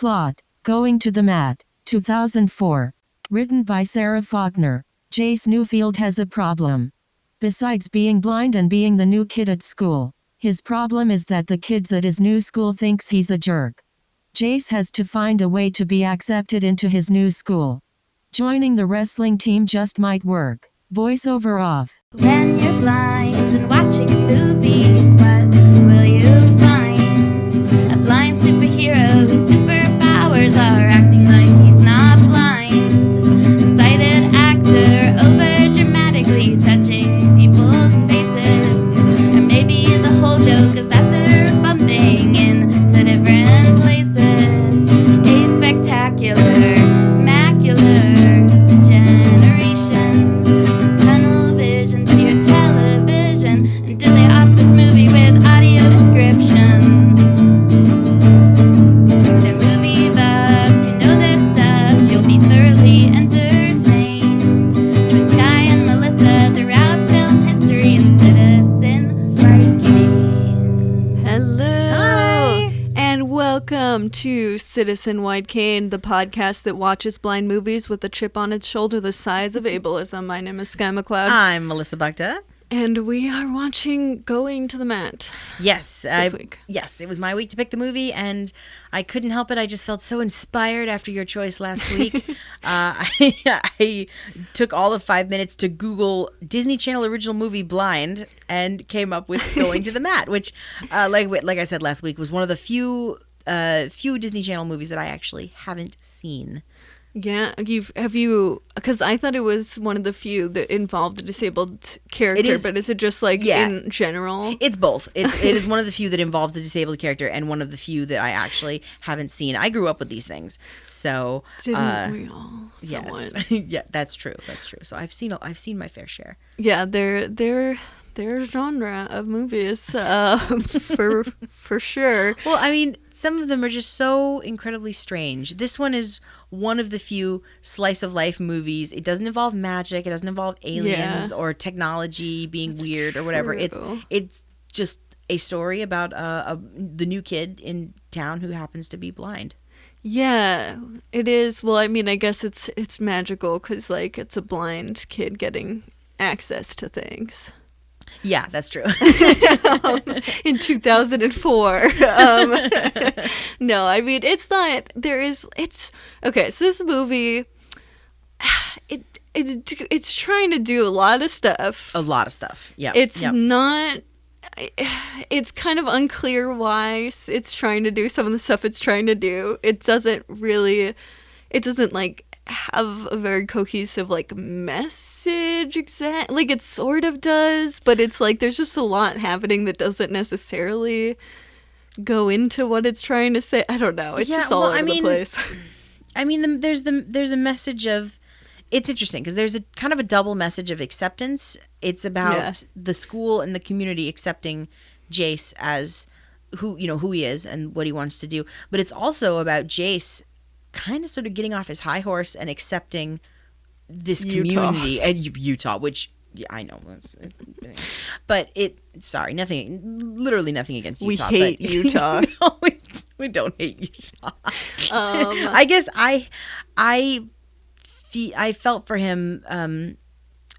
Plot: Going to the Mat, 2004. Written by Sarah Faulkner. Jace Newfield has a problem. Besides being blind and being the new kid at school, his problem is that the kids at his new school thinks he's a jerk. Jace has to find a way to be accepted into his new school. Joining the wrestling team just might work. Voiceover off. When you're blind and watching movies, what will you find? A blind superhero whose superpowers are acting like he's not blind. A sighted actor over dramatically touching people's faces. Or maybe the whole joke is that they're bumping into different places. A spectacular, macular generation. Tunnel vision to your television until they off this movie with audio descriptions. They're movie buffs who know their stuff. You'll be thoroughly entertained. Join Sky and Melissa throughout film history and Citizen White Cane. Hello. Hi. And welcome to Citizen White Cane, the podcast that watches blind movies with a chip on its shoulder the size of ableism. My name is Sky McLeod. I'm Melissa Bachta. And we are watching Going to the Mat. Yes, This week. Yes, it was my week to pick the movie, and I couldn't help it. I just felt so inspired after your choice last week. I took all of 5 minutes to Google Disney Channel original movie Blind and came up with Going to the Mat, which, like I said last week, was one of the few Disney Channel movies that I actually haven't seen. Yeah, because I thought it was one of the few that involved a disabled character, but is it just in general? It's both. It is one of the few that involves the disabled character and one of the few that I actually haven't seen. I grew up with these things, so Didn't we all? Somewhat? yes, yeah, that's true. So I've seen my fair share. Yeah, their genre of movies, for sure. Well, I mean, some of them are just so incredibly strange. This one is one of the few slice of life movies. It doesn't involve magic. It doesn't involve aliens or technology being weird or whatever. True. It's just a story about the new kid in town who happens to be blind. Yeah, it is. Well, I mean, I guess it's magical because it's a blind kid getting access to things. Yeah, that's true. In 2004. No, I mean, it's not. It's okay. So this movie, it's trying to do a lot of stuff. A lot of stuff. Yeah. It's not. It's kind of unclear why it's trying to do some of the stuff it's trying to do. It doesn't have a very cohesive message it sort of does, but it's there's just a lot happening that doesn't necessarily go into what it's trying to say. I don't know, it's just all over the place. I mean, there's a message of, it's interesting because there's a kind of a double message of acceptance. It's about the school and the community accepting Jace as who he is and what he wants to do, but it's also about Jace kind of sort of getting off his high horse and accepting this community and Utah, which I know, but literally nothing against Utah. We hate Utah. No, we don't hate Utah. I guess I felt for him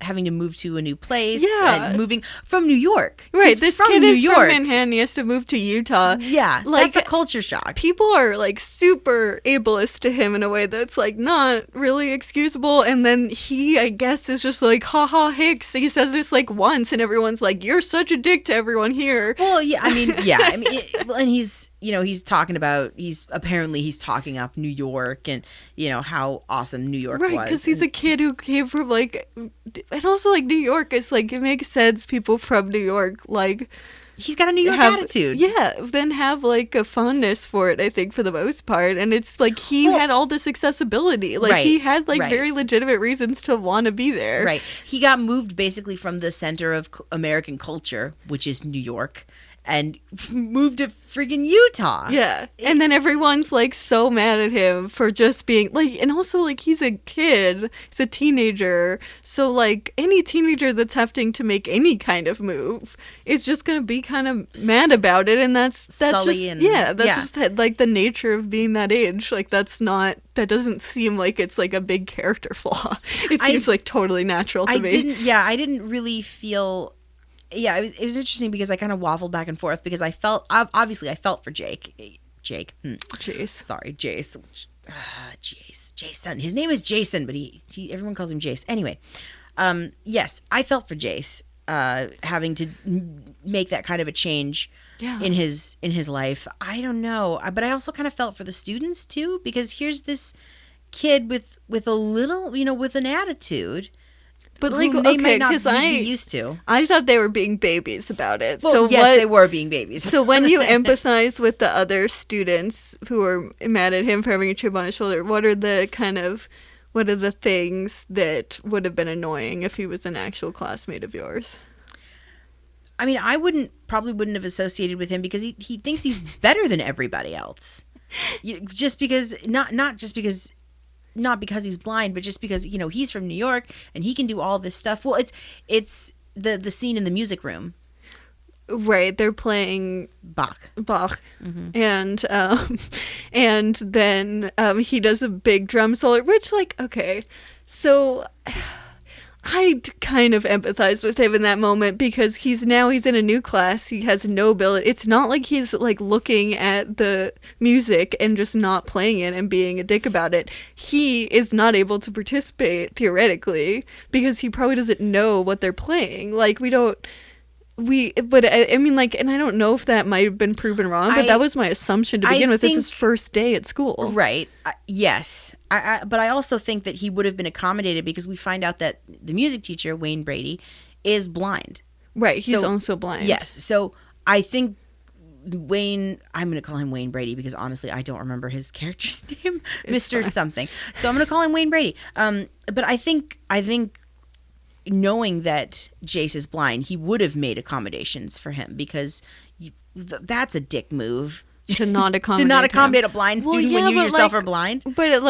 having to move to a new place and moving from New York. Right, He's this from kid New is York. from Manhattan. He has to move to Utah. Yeah, that's a culture shock. People are super ableist to him in a way that's not really excusable. And then he, I guess, is just haha Hicks. He says this once, and everyone's you're such a dick to everyone here. Well, and he's talking about, he's talking up New York and how awesome New York was. Right, because he's a kid who came from and also New York is it makes sense. People from New York he's got a New York attitude. Yeah, then have a fondness for it, I think, for the most part. And it's he had all this accessibility. He had very legitimate reasons to want to be there. Right. He got moved basically from the center of American culture, which is New York, and moved to friggin' Utah. Yeah. And then everyone's like so mad at him for just being like, and also like he's a kid, he's a teenager. So like any teenager that's having to make any kind of move is just going to be kind of mad about it. And that's Sully just, and- just like the nature of being that age. Like that doesn't seem like it's like a big character flaw. It seems like totally natural to me. I didn't really feel. Yeah, it was interesting because I kind of waffled back and forth because I felt for Jace. Sorry, Jace. Jason. His name is Jason, but he everyone calls him Jace. Anyway, yes, I felt for Jace having to make that kind of a change in his life. I don't know, but I also kind of felt for the students too because here's this kid with a little, with an attitude. But like, they might okay, not because be used to. I thought they were being babies about it. Well, yes, they were being babies. So when you empathize with the other students who are mad at him for having a chip on his shoulder, what are the things that would have been annoying if he was an actual classmate of yours? I mean, I probably wouldn't have associated with him because he thinks he's better than everybody else. Just because, not because he's blind, but just because, he's from New York and he can do all this stuff. Well, it's the scene in the music room. Right, they're playing Bach. Mm-hmm. And then he does a big drum solo, which like, okay, so I kind of empathize with him in that moment because he's in a new class. He has no ability. It's not like he's like looking at the music and just not playing it and being a dick about it. He is not able to participate theoretically because he probably doesn't know what they're playing. Like but I mean, like, and I don't know if that might have been proven wrong, but that was my assumption to begin with. This is his first day at school. Right. Yes. But I also think that he would have been accommodated because we find out that the music teacher, Wayne Brady, is blind. Right. He's also blind. Yes. So I think I'm going to call him Wayne Brady because honestly, I don't remember his character's name, Mr. Fine. Something. So I'm going to call him Wayne Brady. But I think knowing that Jace is blind, he would have made accommodations for him because that's a dick move. To not accommodate a blind student when you yourself are blind. But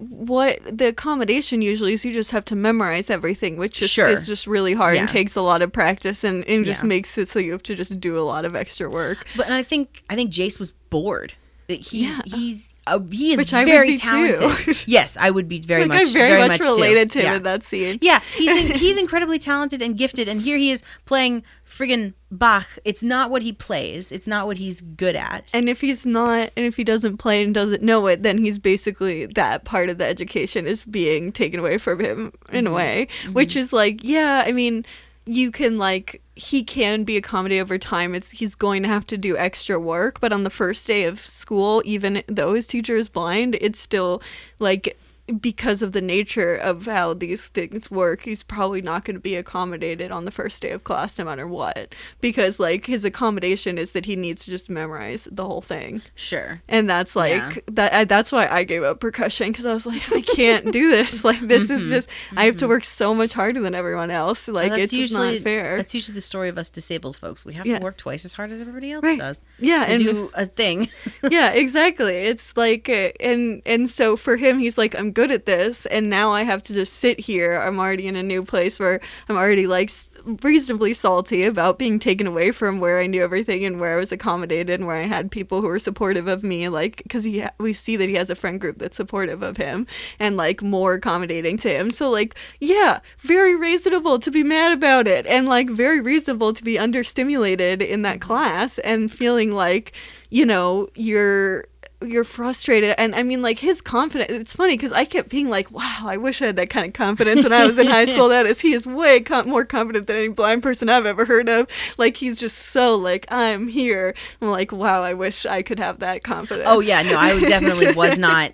what the accommodation usually is, you just have to memorize everything, which is just really hard and takes a lot of practice and just makes it so you have to just do a lot of extra work. But I think Jace was bored. He is Which I very would be talented. too. Yes, I would be very much. I very much too. related to him in that scene. Yeah, he's incredibly talented and gifted, and here he is playing friggin' Bach. It's not what he plays. It's not what he's good at. And if he doesn't play and doesn't know it, then he's basically, that part of the education is being taken away from him in a way, which is like, yeah, I mean, you can he can be accommodated over time. He's going to have to do extra work, but on the first day of school, even though his teacher is blind, it's still because of the nature of how these things work, he's probably not going to be accommodated on the first day of class no matter what, because his accommodation is that he needs to just memorize the whole thing. Sure. And that's that's why I gave up percussion, because I was like, I can't do this. This is just, I have to work so much harder than everyone else. It's just not fair. That's usually the story of us disabled folks. We have to work twice as hard as everybody else does. Yeah, to do a thing. Yeah, exactly. It's and so for him, he's like, I'm good at this, and now I have to just sit here. I'm already in a new place where I'm already reasonably salty about being taken away from where I knew everything and where I was accommodated and where I had people who were supportive of me, because we see that he has a friend group that's supportive of him and more accommodating to him. So yeah, very reasonable to be mad about it, and very reasonable to be understimulated in that class and feeling you're frustrated. And I mean, his confidence, it's funny because I kept being wow, I wish I had that kind of confidence when I was in high school. He is way more confident than any blind person I've ever heard of. He's just so I'm here. I'm wow, I wish I could have that confidence. Oh yeah, no, I definitely was not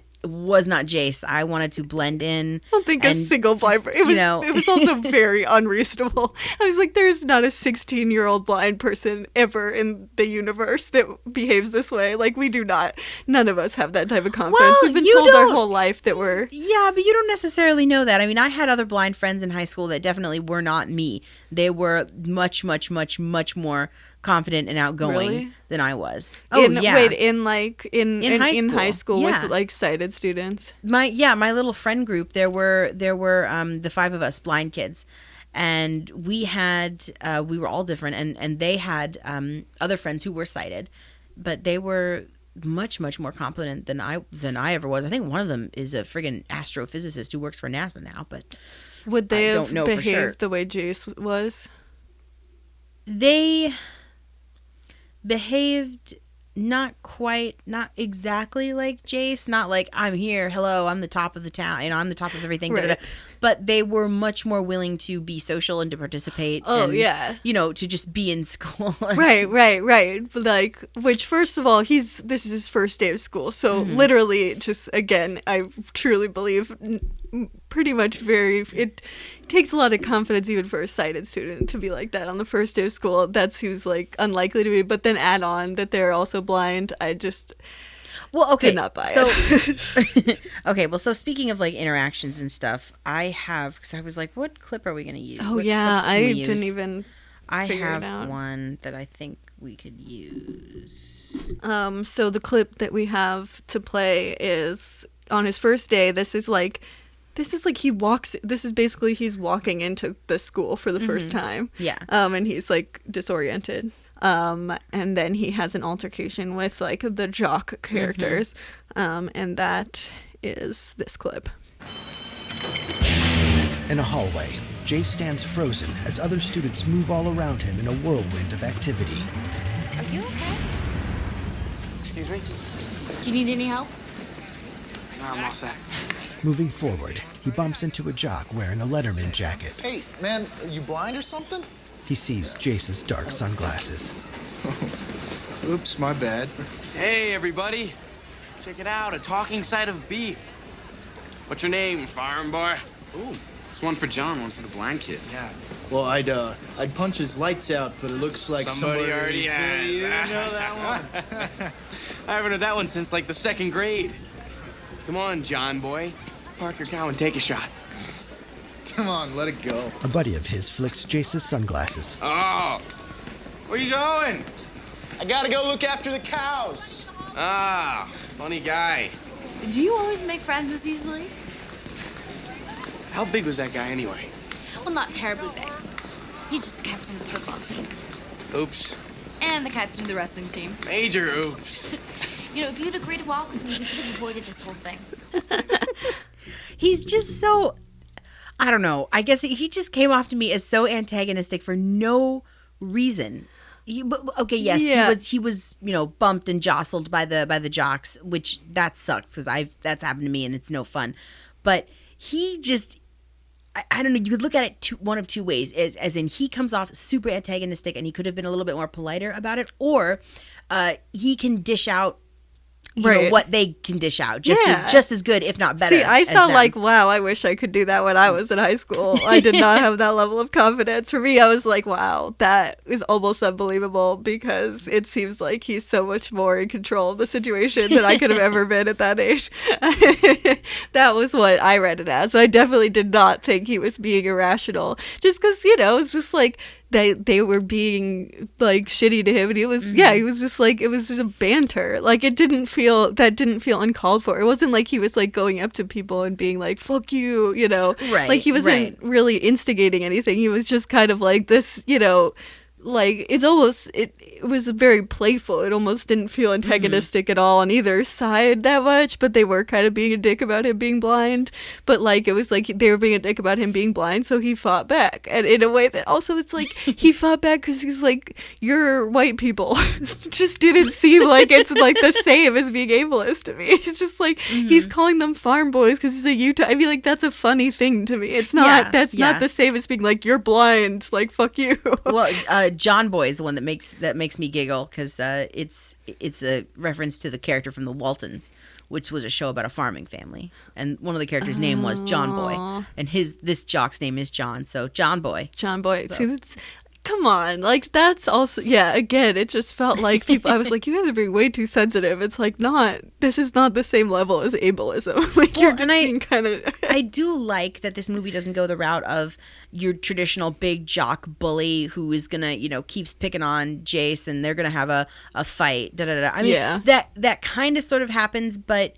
Jace. I wanted to blend in. I don't think a single blind person. It was also very unreasonable. I was there's not a 16-year-old blind person ever in the universe that behaves this way. We do not. None of us have that type of confidence. Well, we've been told our whole life that we're. Yeah, but you don't necessarily know that. I mean, I had other blind friends in high school that definitely were not me. They were much, much, much, much more confident and outgoing Really? than I was. In high school Yeah. with like sighted students. My little friend group, there were the 5 of us blind kids, and we were all different, and they had other friends who were sighted, but they were much more competent than I ever was. I think one of them is a friggin' astrophysicist who works for NASA now, but Would they I have don't know for behaved sure. the way Jace was? They behaved not exactly like Jace, not like, I'm here, hello, I'm the top of the town, I'm the top of everything, Right. but they were much more willing to be social and to participate. Oh, and, yeah. to just be in school. Right. Like, which, first of all, this is his first day of school. So Mm-hmm. literally, just, again, I truly believe pretty much it takes a lot of confidence even for a sighted student to be like that on the first day of school. That's who's like unlikely to be, but then add on that they're also blind. I just did not buy it. Okay, well, so speaking of like interactions and stuff, I have, because I was like, what clip are we going to use? Oh What yeah, clips can I we didn't use? even I figure it have out. one that I think we could use. So the clip that we have to play is on his first day. This is basically he's walking into the school for the first time. Yeah. And he's like disoriented. And then he has an altercation with like the jock characters. And that is this clip. In a hallway, Jace stands frozen as other students move all around him in a whirlwind of activity. Are you okay? Excuse me? Do you need any help? No, I'm all set. Moving forward, he bumps into a jock wearing a Letterman jacket. Hey, man, are you blind or something? He sees Jace's dark sunglasses. Oops, my bad. Hey, everybody. Check it out, a talking side of beef. What's your name, farm boy? Ooh, it's one for John, one for the blind kid. Yeah. Well, I'd punch his lights out, but it looks like Somebody already Yeah, has. you know that one. I haven't heard that one since like the 2nd grade. Come on, John boy. Park your cow and take a shot. Come on, let it go. A buddy of his flicks Jace's sunglasses. Oh, where you going? I gotta go look after the cows. Ah, funny guy. Do you always make friends this easily? How big was that guy anyway? Well, not terribly big. He's just the captain of the football team. Oops. And the captain of the wrestling team. Major oops. You know, if you'd agreed to walk with me, we could have avoided this whole thing. He's just so, I don't know. I guess he just came off to me as so antagonistic for no reason. Okay, yes, Yeah. he was bumped and jostled by the jocks, which that sucks because that's happened to me and it's no fun. But he just, I don't know. You could look at it one of two ways, as in he comes off super antagonistic and he could have been a little bit more politer about it, or he can dish out. You know, what they can dish out just as good, if not better. See, I as sound them. like, wow, I wish I could do that when I was in high school. I did not have that level of confidence. For me, I was like, wow, that is almost unbelievable because it seems like he's so much more in control of the situation than I could have ever been at that age. That was what I read it as. So I definitely did not think he was being irrational. Just because, it's just like, they were being like shitty to him, and he was he was just like, it was just a banter. Like it didn't feel uncalled for. It wasn't like he was like going up to people and being like fuck you, Right, like he wasn't really instigating anything. He was just kind of like this, like it's almost it was very playful. It almost didn't feel antagonistic at all on either side that much, but they were kind of being a dick about him being blind. But like it was like they were being a dick about him being blind, so he fought back, and in a way that also it's like he fought back because he's like, you're white people. Just didn't seem like it's like the same as being ableist to me. It's just like he's calling them farm boys because he's a Utah. I mean, like that's a funny thing to me. It's not. Not the same as being like, you're blind. Like fuck you. Well, John Boy is the one that makes me giggle because it's a reference to the character from the Waltons, which was a show about a farming family, and one of the characters' name was John Boy, and this jock's name is John, so John Boy. John Boy. So. See, that's come on, like that's also again, it just felt like people I was like, you guys are being way too sensitive. It's like this is not the same level as ableism. Like you're just being kind of I do like that this movie doesn't go the route of your traditional big jock bully who is gonna, keeps picking on Jace and they're gonna have a fight. I mean, that kind of sort of happens, but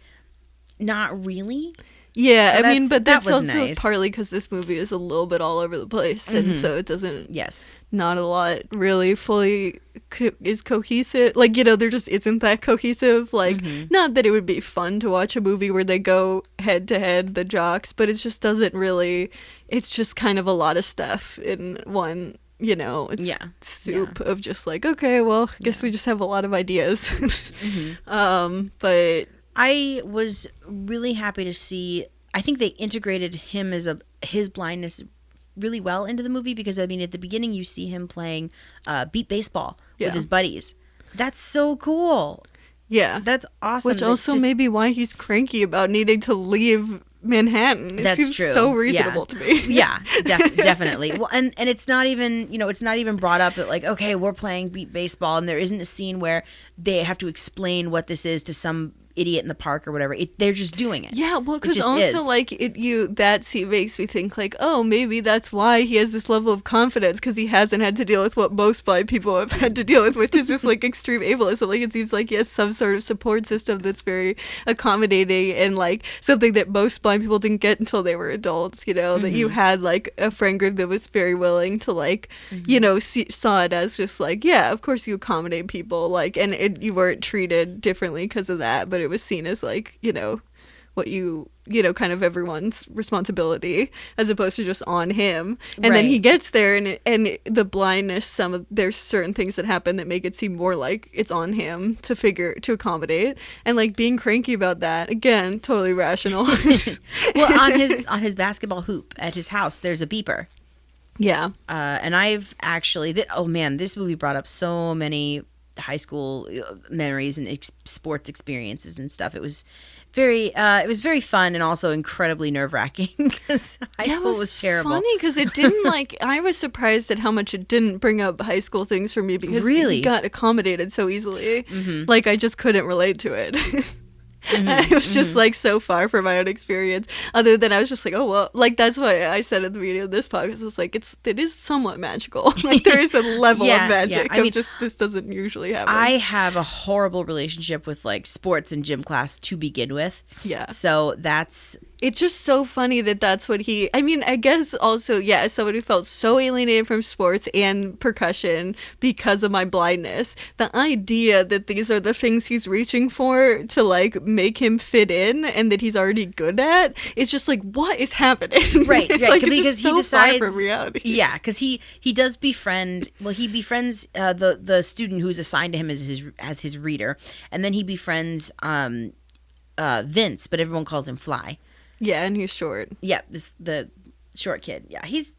not really. Yeah, So I mean, but that's that was also nice. partly because this movie is a little bit all over the place, and so it doesn't. Yes. Not a lot really fully is cohesive. Like, there just isn't that cohesive. Like, not that it would be fun to watch a movie where they go head to head, the jocks, but it just doesn't really. It's just kind of a lot of stuff in one. It's soup of just like, okay, well, I guess we just have a lot of ideas. But I was really happy to see. I think they integrated him his blindness really well into the movie because I mean at the beginning you see him playing beat baseball with his buddies. That's so cool. Yeah, that's awesome. Which also may be why he's cranky about needing to leave Manhattan. It seems true. So reasonable to me. Yeah, definitely. Well, and it's not even it's not even brought up that like, okay, we're playing beat baseball, and there isn't a scene where they have to explain what this is to some idiot in the park or whatever. They're just doing it. Yeah, well, because also like that scene makes me think like, oh, maybe that's why he has this level of confidence because he hasn't had to deal with what most blind people have had to deal with, which is just like extreme ableism. Like it seems like he has some sort of support system that's very accommodating and like something that most blind people didn't get until they were adults. That you had like a friend group that was very willing to like, saw it as just like, yeah, of course you accommodate people, like, and you weren't treated differently because of that, but it was seen as like, what kind of everyone's responsibility as opposed to just on him. And then he gets there and the blindness, there's certain things that happen that make it seem more like it's on him to accommodate. And like being cranky about that, again, totally rational. Well, on his basketball hoop at his house, there's a beeper. Yeah. And I've actually, this movie brought up so many high school memories and sports experiences and stuff. It was very fun and also incredibly nerve-wracking because high school was terrible. Funny because it didn't like. I was surprised at how much it didn't bring up high school things for me because really? He got accommodated so easily. Like I just couldn't relate to it. It was just like so far from my own experience. Other than I was just like, oh well, like that's why I said at the beginning of this podcast, I was like, it is somewhat magical. Like there is a level of magic. I mean, just this doesn't usually happen. I have a horrible relationship with like sports and gym class to begin with. Yeah. So it's just so funny that that's what I mean, I guess also, as someone who felt so alienated from sports and percussion because of my blindness, the idea that these are the things he's reaching for to like make him fit in and that he's already good at is just like, what is happening? Right. Like, because it's just so he decides far from reality. Yeah, because he does befriend. Well, he befriends the student who's assigned to him as his reader, and then he befriends Vince, but everyone calls him Fly. Yeah, and he's short. Yeah, the short kid. Yeah, he's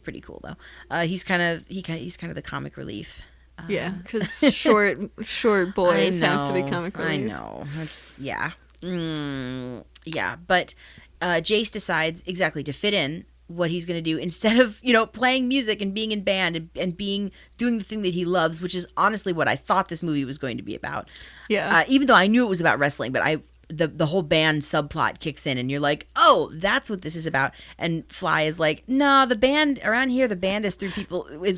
pretty cool though. He's kind of the comic relief. Yeah, because short boys have to be comic relief. I know. That's yeah, but Jace decides exactly to fit in what he's going to do instead of playing music and being in band and doing the thing that he loves, which is honestly what I thought this movie was going to be about. Yeah. Even though I knew it was about wrestling, but the whole band subplot kicks in and you're like, oh, that's what this is about. And Fly is like, no, the band around here, the band is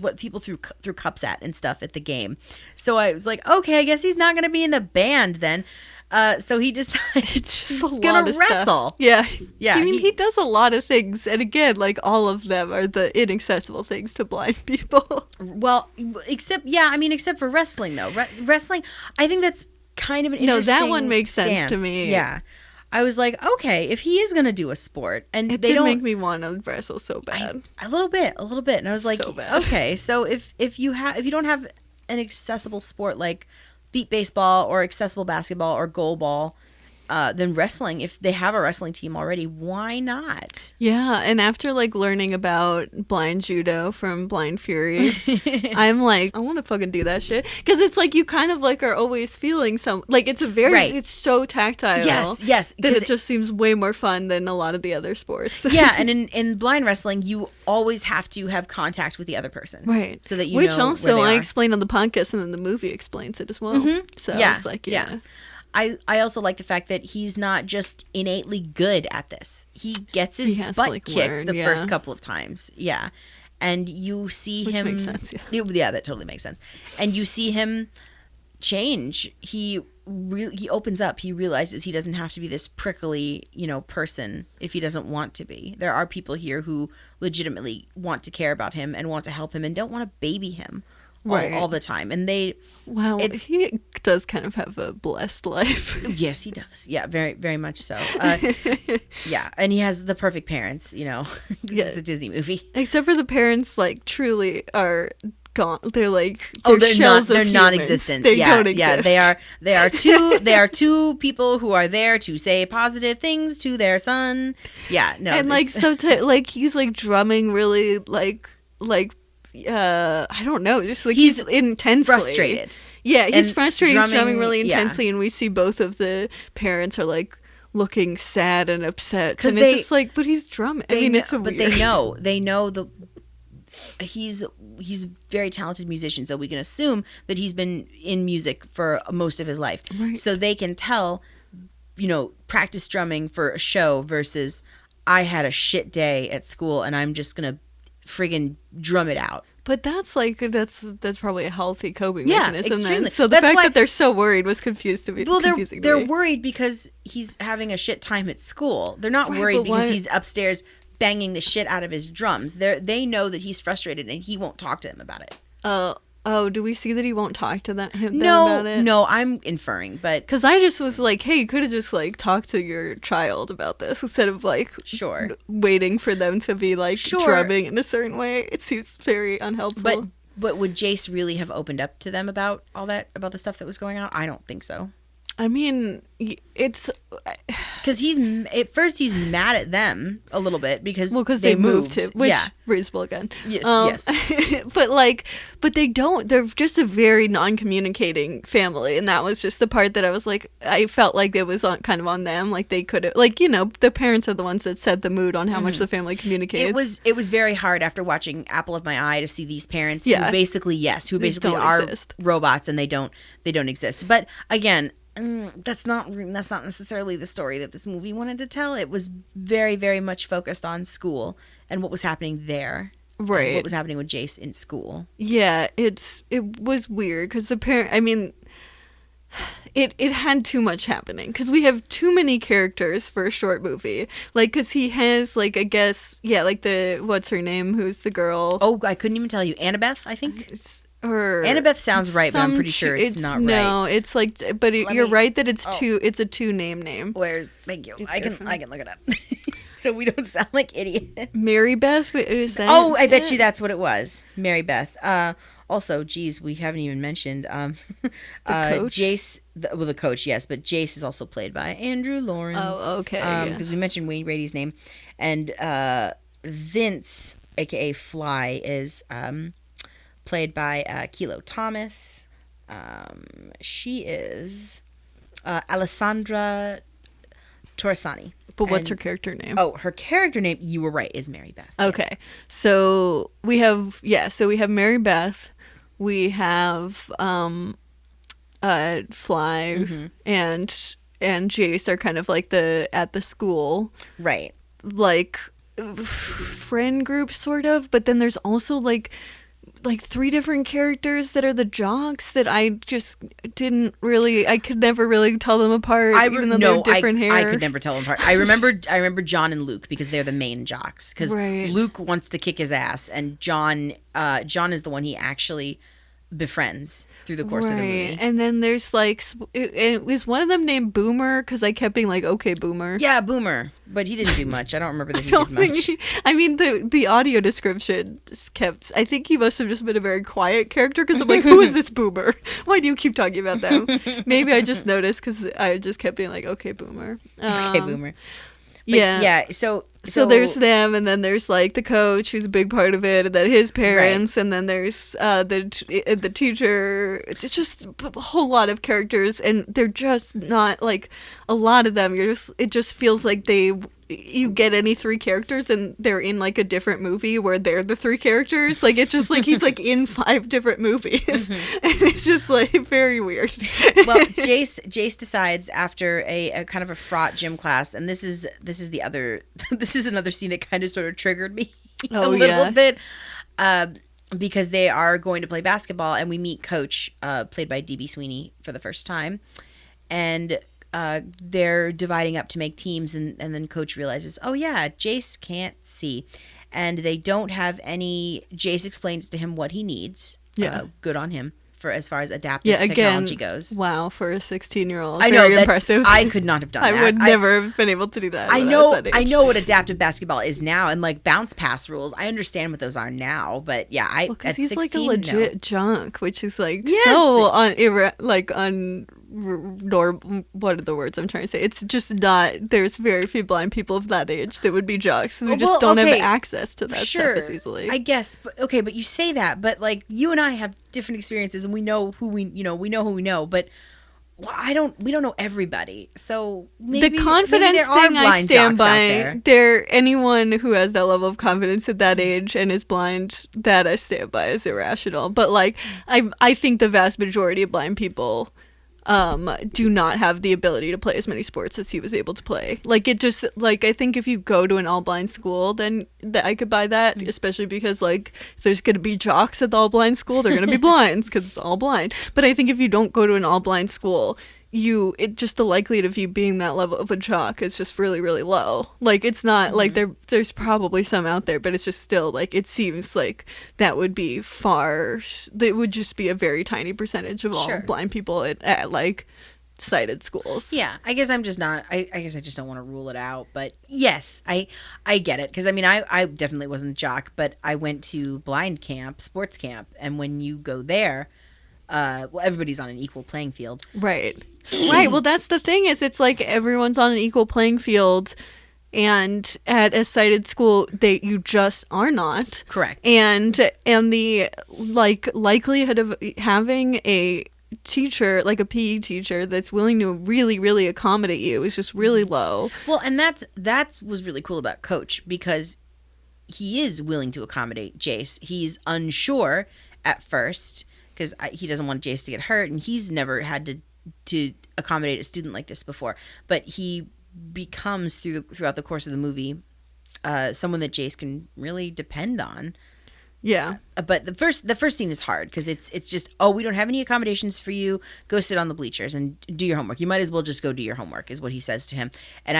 what people threw cups at and stuff at the game. So I was like, okay, I guess he's not going to be in the band then. So he decides he's going to wrestle. Stuff. Yeah. Yeah. I mean, he does a lot of things. And again, like all of them are the inaccessible things to blind people. Well, except for wrestling though. Wrestling, I think that's kind of an interesting that one makes stance. Sense to me. Yeah. I was like, okay, if he is going to do a sport and it they did don't make me want to wrestle so bad. A little bit. And I was like, so bad. Okay, so if you don't have an accessible sport like beat baseball or accessible basketball or goal ball, wrestling. If they have a wrestling team already, why not? Yeah, and after like learning about blind judo from Blind Fury, I'm like, I want to fucking do that shit, because it's like you kind of like are always feeling some, like it's a very Right. it's so tactile. Yes, that it just seems way more fun than a lot of the other sports. Yeah, and in blind wrestling, you always have to have contact with the other person, Right. So that you Which know also where they I are. explained on the podcast, and then the movie explains it as well. So Yeah, it's like, yeah. I also like the fact that he's not just innately good at this. He gets his He has to, butt like, kicked learn, the yeah. first couple of times. Yeah. And you see Which him... makes sense, yeah. Yeah, that totally makes sense. And you see him change. He opens up. He realizes he doesn't have to be this prickly, person if he doesn't want to be. There are people here who legitimately want to care about him and want to help him and don't want to baby him all the time. And Wow, he does kind of have a blessed life. Yes, he does. Yeah, very, very much so. Yeah, and he has the perfect parents, 'cause it's a Disney movie. Except for the parents, like, truly are gone. They're like, They're shells they're of humans. non-existent. They don't Yeah, exist. they are two people who are there to say positive things to their son. Yeah, no. And like sometimes, like he's like drumming really like I don't know, just like he's intensely frustrated. Yeah, he's And frustrated. He's drumming really yeah. intensely, and we see both of the parents are like looking sad and upset, 'Cause and it's just like, but he's drumming. I mean, it's so but weird. they know he's very talented musician, so we can assume that he's been in music for most of his life. Right. So they can tell, practice drumming for a show versus I had a shit day at school and I'm just gonna friggin' drum it out. But that's probably a healthy coping Yeah, mechanism. Then. extremely. So the That's fact why- that they're so worried was confusing to They're me. worried because he's having a shit time at school. They're not Right, worried but because why- he's upstairs banging the shit out of his drums. They know that he's frustrated and he won't talk to them about it. Oh, do we see that he won't talk to them about it? No, I'm inferring, but Because I just was like, hey, you could have just like talked to your child about this instead of like Sure. waiting for them to be like Sure. drumming in a certain way. It seems very unhelpful. But would Jace really have opened up to them about all that, about the stuff that was going on? I don't think so. I mean, it's Because at first he's mad at them a little bit because they moved him, which yeah. reasonable again. Yes. but they don't. They're just a very non-communicating family, and that was just the part that I was like, I felt like it was kind of on them. Like they could have, like the parents are the ones that set the mood on how much the family communicates. It was very hard after watching Apple of My Eye to see these parents Yeah. who basically don't are exist. robots and they don't exist. But again, that's not necessarily the story that this movie wanted to tell. It was very, very much focused on school and what was happening there. Right. And what was happening with Jace in school. Yeah, it was weird because the parent. I mean, it had too much happening because we have too many characters for a short movie. Like, because he has like, I guess, yeah, like the what's her name? Who's the girl? Oh, I couldn't even tell you. Annabeth, I think. Or Annabeth sounds right, but I'm pretty sure it's not right. No, it's like, but you're right that it's Oh. it's a two name. Thank you. It's I can different. look it up. So we don't sound like idiots. Mary Beth, is that? Oh, I bet you that's what it was. Mary Beth. Also, geez, we haven't even mentioned coach? Jace. The coach, yes, but Jace is also played by Andrew Lawrence. Oh, okay, Because yes. we mentioned Wayne Brady's name, and Vince, aka Fly, is played by Kilo Thomas. She is Alessandra Torresani. But what's And- her character name? Oh, her character name, you were right, is Mary Beth. yes. Okay, so we have Mary Beth, we have Fly, Mm-hmm. and Jace are kind of like at the school Right. like friend group sort of, but then there's also like three different characters that are the jocks that I just I could never really tell them apart, even though they're different hair. I could never tell them apart. I remember John and Luke because they're the main jocks. Because Right. Luke wants to kick his ass, and John is the one he actually befriends through the course of the movie. And then there's like, is one of them named Boomer? Because I kept being like, okay, Boomer. Yeah, Boomer. But he didn't do much. I don't remember that he did much. I mean, the audio description just kept, I think he must have just been a very quiet character because I'm like, who is this Boomer? Why do you keep talking about them? Maybe I just noticed because I just kept being like, okay, Boomer. Okay, Boomer. But yeah. So there's them, and then there's like the coach who's a big part of it, and then his parents, and then there's the teacher. It's just a whole lot of characters, and they're just not like a lot of them. It just feels like you get any three characters and they're in like a different movie where they're the three characters. Like it's just like he's like in 5 different movies, and it's just like very weird. Well, Jace decides after a kind of a fraught gym class, and this is the other this is another scene that kind of sort of triggered me a little bit, because they are going to play basketball, and we meet Coach, played by D.B. Sweeney, for the first time, and they're dividing up to make teams, and then Coach realizes, oh yeah, Jace can't see, and they don't have any. Jace explains to him what he needs. Good on him for as far as adaptive technology goes. Wow, for a 16-year-old, I know, very impressive. I could not have done that. I would never have been able to do that. I know what adaptive basketball is now, and like bounce pass rules. I understand what those are now, but yeah, at he's 16, like a legit junk, which is like Yes. so what are the words I'm trying to say? It's just not. There's very few blind people of that age that would be jocks. We just don't have access to that stuff as easily. I guess, but you say that, but like you and I have different experiences, and we know who we know, but we don't know everybody. So maybe the confidence there are thing I blind stand jocks out by. there. Anyone who has that level of confidence at that age and is blind, that I stand by is irrational. But like I think the vast majority of blind people do not have the ability to play as many sports as he was able to play. Like it just like I think if you go to an all blind school, then I could buy that, especially because like if there's going to be jocks at the all blind school, they're going to be blinds because it's all blind. But I think if you don't go to an all blind school, just the likelihood of you being that level of a jock is just really, really low. Like it's not like there's probably some out there, but it's just still like it seems like that would be that would just be a very tiny percentage of all blind people at like sighted schools. Yeah, I guess I'm just not. I guess I just don't want to rule it out. But yes, I get it, because I mean I definitely wasn't a jock, but I went to blind camp, sports camp, and when you go there, everybody's on an equal playing field. Right. Well, that's the thing is it's like everyone's on an equal playing field, and at a sighted school you just are not. Correct. And the like likelihood of having a teacher, like a PE teacher, that's willing to really, really accommodate you is just really low. Well, and that was really cool about Coach, because he is willing to accommodate Jace. He's unsure at first because he doesn't want Jace to get hurt, and he's never had to accommodate a student like this before. But he becomes throughout the course of the movie someone that Jace can really depend on. Yeah. But the first scene is hard because it's just, oh, we don't have any accommodations for you. Go sit on the bleachers and do your homework. You might as well just go do your homework, is what he says to him. And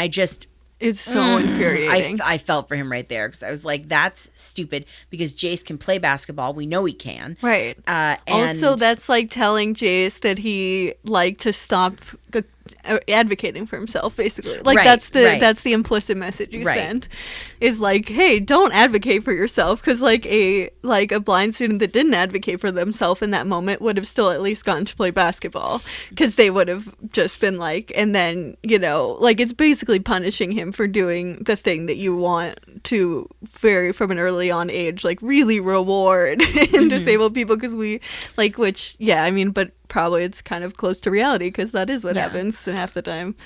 it's so infuriating. I felt for him right there, because I was like, that's stupid, because Jace can play basketball. We know he can. Right. And also, that's like telling Jace that he to stop advocating for himself, basically. Like that's the implicit message you send, is like, hey, don't advocate for yourself, because like a blind student that didn't advocate for themselves in that moment would have still at least gotten to play basketball, because they would have just been like, and then it's basically punishing him for doing the thing that you want to from an early on age really reward and disabled people, because but probably it's kind of close to reality, because that is what happens half the time.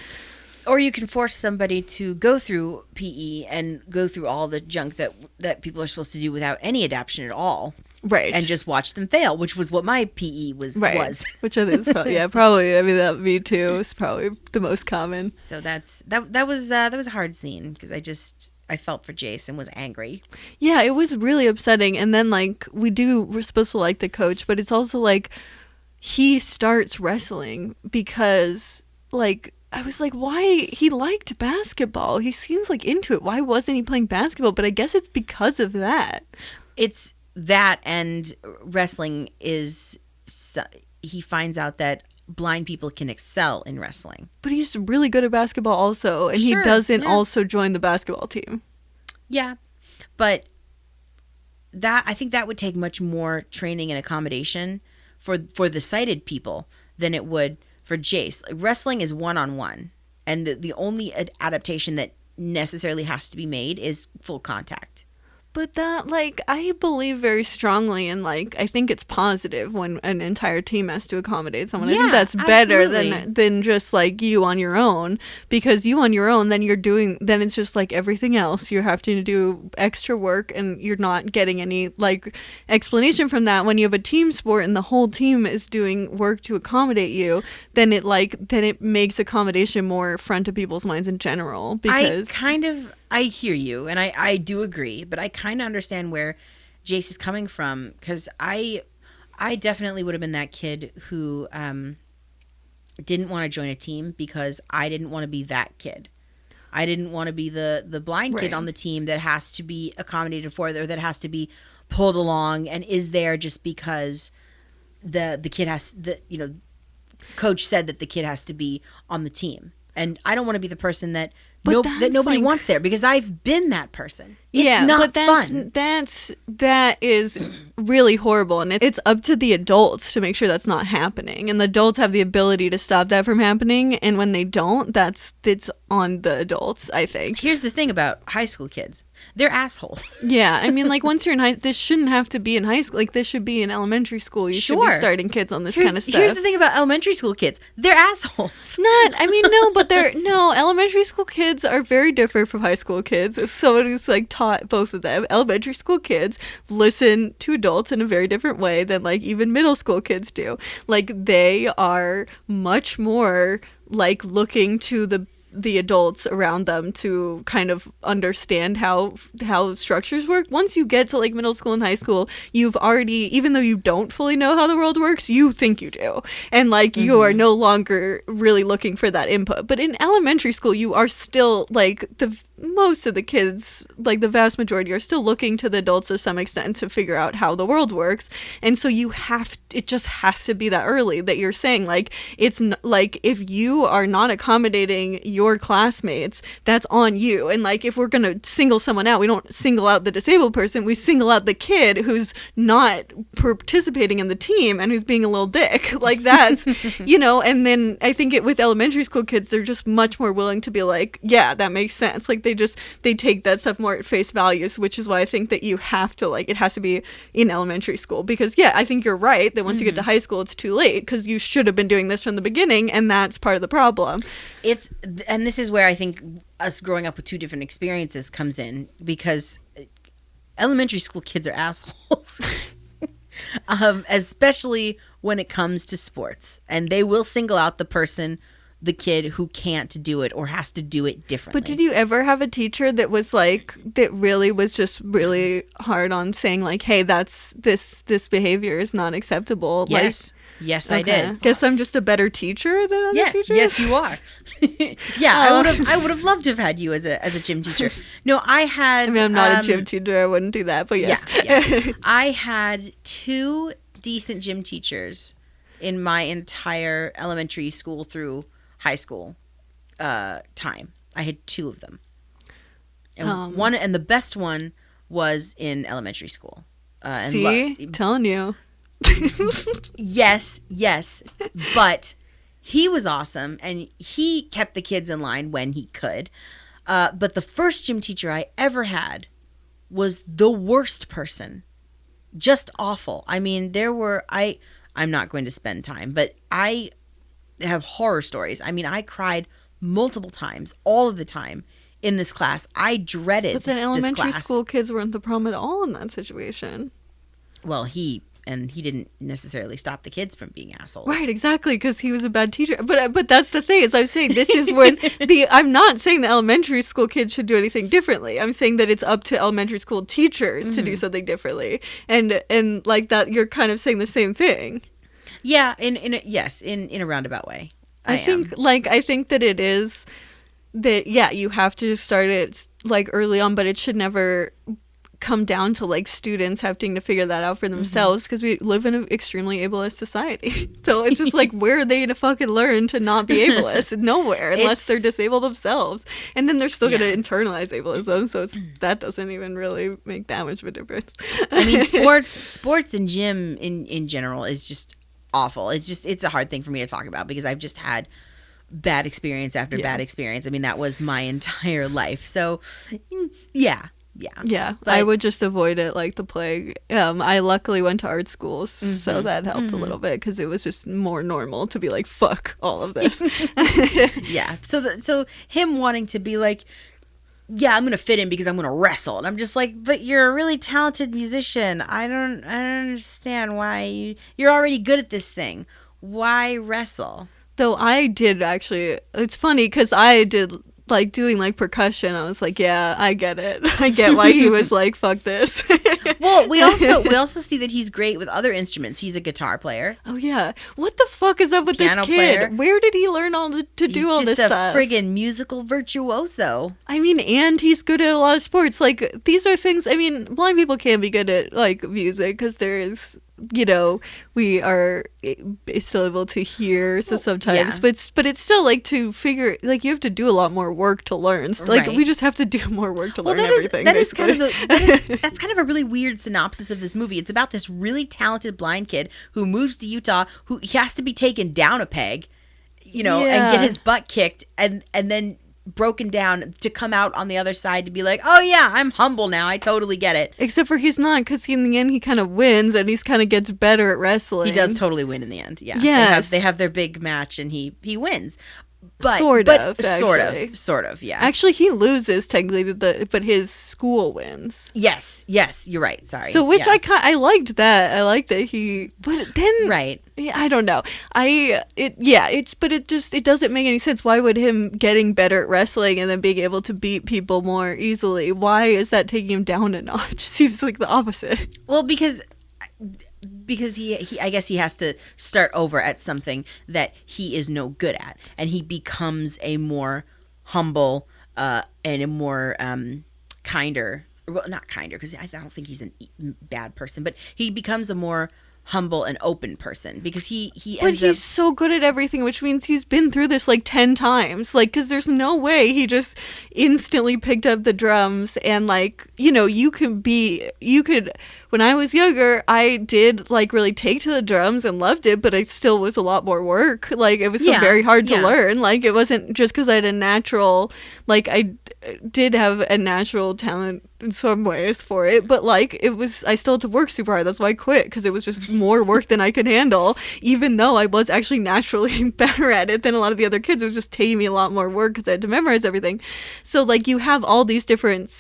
Or you can force somebody to go through PE and go through all the junk that people are supposed to do without any adaptation at all. Right. And just watch them fail, which was what my PE was. Which I think is probably, I mean, that me too is probably the most common. So that was a hard scene, because I felt for Jace and was angry. Yeah, it was really upsetting. And then we're supposed to like the coach, but it's also he starts wrestling because I was like, why? He liked basketball. He seems into it. Why wasn't he playing basketball? But I guess it's because of that. It's that, and wrestling is he finds out that blind people can excel in wrestling. But he's really good at basketball also, and Sure, he doesn't yeah. also join the basketball team. Yeah, but I think that would take much more training and accommodation for the sighted people than it would for Jace. Like, wrestling is one-on-one, and the only adaptation that necessarily has to be made is full contact. But that, like, I believe very strongly in, like, I think it's positive when an entire team has to accommodate someone. I think Yeah, that's better absolutely. than just, like, you on your own. Because you on your own, then then it's just like everything else. You're having to do extra work and you're not getting any, like, explanation from that. When you have a team sport and the whole team is doing work to accommodate you, then it makes accommodation more front of people's minds in general. Because I hear you, and I do agree, but I kind of understand where Jace is coming from, because I definitely would have been that kid who didn't want to join a team because I didn't want to be that kid. I didn't want to be the blind kid Right. on the team that has to be accommodated for, or that has to be pulled along and is there just because the kid has coach said that the kid has to be on the team. And I don't want to be the person that that nobody wants there, because I've been that person. It's not fun. That is really horrible, and it's up to the adults to make sure that's not happening. And the adults have the ability to stop that from happening, and when they don't, it's on the adults, I think. Here's the thing about high school kids. They're assholes. Yeah, I mean, like, once you're in this shouldn't have to be in high school. Like, this should be in elementary school. You should be starting kids on this kind of stuff. Here's the thing about elementary school kids. They're assholes. Elementary school kids are very different from high school kids. As someone who's, like, taught both of them, elementary school kids listen to adults in a very different way than, like, even middle school kids do. Like, they are much more, like, looking to the adults around them to kind of understand how structures work. Once you get to, like, middle school and high school, you've already, even though you don't fully know how the world works, you think you do, and, like, you are no longer really looking for that input. But in elementary school, you are still, like, most of the kids, like the vast majority, are still looking to the adults to some extent to figure out how the world works. And so it just has to be that early that you're saying, like, it's like, if you are not accommodating your classmates, that's on you. And, like, if we're going to single someone out, we don't single out the disabled person, we single out the kid who's not participating in the team and who's being a little dick. Like, that's, and then I think with elementary school kids, they're just much more willing to be like, yeah, that makes sense. Like, they take that stuff more at face values, which is why I think that you have to, like, it has to be in elementary school. Because, yeah, I think you're right that once you get to high school, it's too late, because you should have been doing this from the beginning, and that's part of the problem. And this is where I think us growing up with two different experiences comes in, because elementary school kids are assholes. Especially when it comes to sports, and they will single out the kid who can't do it or has to do it differently. But did you ever have a teacher that was like, that really was just really hard on saying, like, hey, this behavior is not acceptable? Yes. Yes, I did. Guess I'm just a better teacher than other teachers? Yes, you are. Yeah, I would have loved to have had you as a gym teacher. No, I'm not a gym teacher. I wouldn't do that, but yes. Yeah. I had two decent gym teachers in my entire elementary school through high school time. I had two of them, and the best one was in elementary school. Telling you. Yes, but he was awesome, and he kept the kids in line when he could. But the first gym teacher I ever had was the worst person, just awful. I mean, I'm not going to spend time, but I have horror stories. I mean, I cried multiple times, all of the time in this class. I dreaded this class. But then elementary school kids weren't the problem at all in that situation. Well, he didn't necessarily stop the kids from being assholes. Right, exactly, because he was a bad teacher. But that's the thing, is I'm saying this is when I'm not saying the elementary school kids should do anything differently. I'm saying that it's up to elementary school teachers to do something differently. And like that, you're kind of saying the same thing. Yeah, in a roundabout way. I think that it is that, yeah, you have to start it, like, early on, but it should never come down to like students having to figure that out for themselves because we live in an extremely ableist society. So it's just like, where are they to fucking learn to not be ableist? Nowhere, unless they're disabled themselves. And then they're still going to internalize ableism. So that doesn't even really make that much of a difference. I mean, sports and gym in general is just awful. It's a hard thing for me to talk about because I've just had bad experience after bad experience. I mean, that was my entire life. So yeah. But I would just avoid it like the plague. I luckily went to art schools, so that helped a little bit because it was just more normal to be like, fuck all of this. Yeah. So him wanting to be like, yeah, I'm gonna fit in because I'm gonna wrestle, and I'm just like, but you're a really talented musician. I don't understand why you're already good at this thing. Why wrestle? Though I did actually. It's funny because I did like doing like percussion. I was like, yeah, I get it. I get why he was like, fuck this. Well, we also see that he's great with other instruments. He's a guitar player. Oh yeah, what the fuck is up with Piano this kid? player. Where did he learn to do all this stuff? He's just a friggin' musical virtuoso. I mean, and he's good at a lot of sports. Like, these are things. I mean, blind people can be good at like music because there is, you know, we are still able to hear. So sometimes, but it's still like to figure. Like, you have to do a lot more work to learn. Like, we just have to do more work to learn everything. That's kind of a really weird synopsis of this movie. It's about this really talented blind kid who moves to Utah, who he has to be taken down a peg, you know, and get his butt kicked, and then broken down to come out on the other side to be like, oh yeah, I'm humble now, I totally get it. Except for he's not, because in the end he kind of wins and he's kind of gets better at wrestling. He does totally win in the end. Yeah. Yes. They have their big match and he wins. But sort of, yeah. Actually, he loses technically, but his school wins. Yes, you're right. Sorry. So, which I liked that. I liked that he. But then, right? I don't know. It doesn't make any sense. Why would him getting better at wrestling and then being able to beat people more easily? Why is that taking him down a notch? Seems like the opposite. Well, because he I guess he has to start over at something that he is no good at, and he becomes a more humble and a more kinder, well, not kinder, because I don't think he's a bad person, but he becomes a more humble and open person because he's so good at everything, which means he's been through this like 10 times, like, because there's no way he just instantly picked up the drums. And like, you know, you could when I was younger, I did like really take to the drums and loved it, but it still was a lot more work. Like, it was very hard to learn. Like, it wasn't just because I had a natural, like, I did have a natural talent in some ways for it, but like, I still had to work super hard. That's why I quit, because it was just more work than I could handle, even though I was actually naturally better at it than a lot of the other kids. It was just taking me a lot more work because I had to memorize everything. So like, you have all these different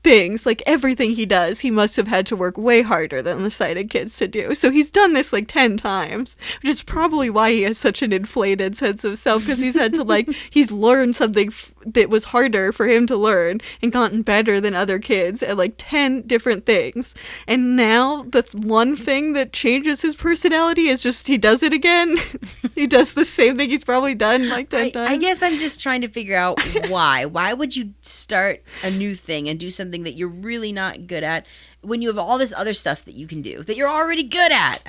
things, like everything he does, he must have had to work way harder than the sighted kids to do. So he's done this like 10 times, which is probably why he has such an inflated sense of self, because he's had to like, he's learned something that was harder for him to learn and gotten better than other kids at like 10 different things. And now the one thing that changes his personality is just he does it again. He does the same thing he's probably done like 10 times. I guess I'm just trying to figure out why. Why would you start a new thing and do something that you're really not good at when you have all this other stuff that you can do that you're already good at?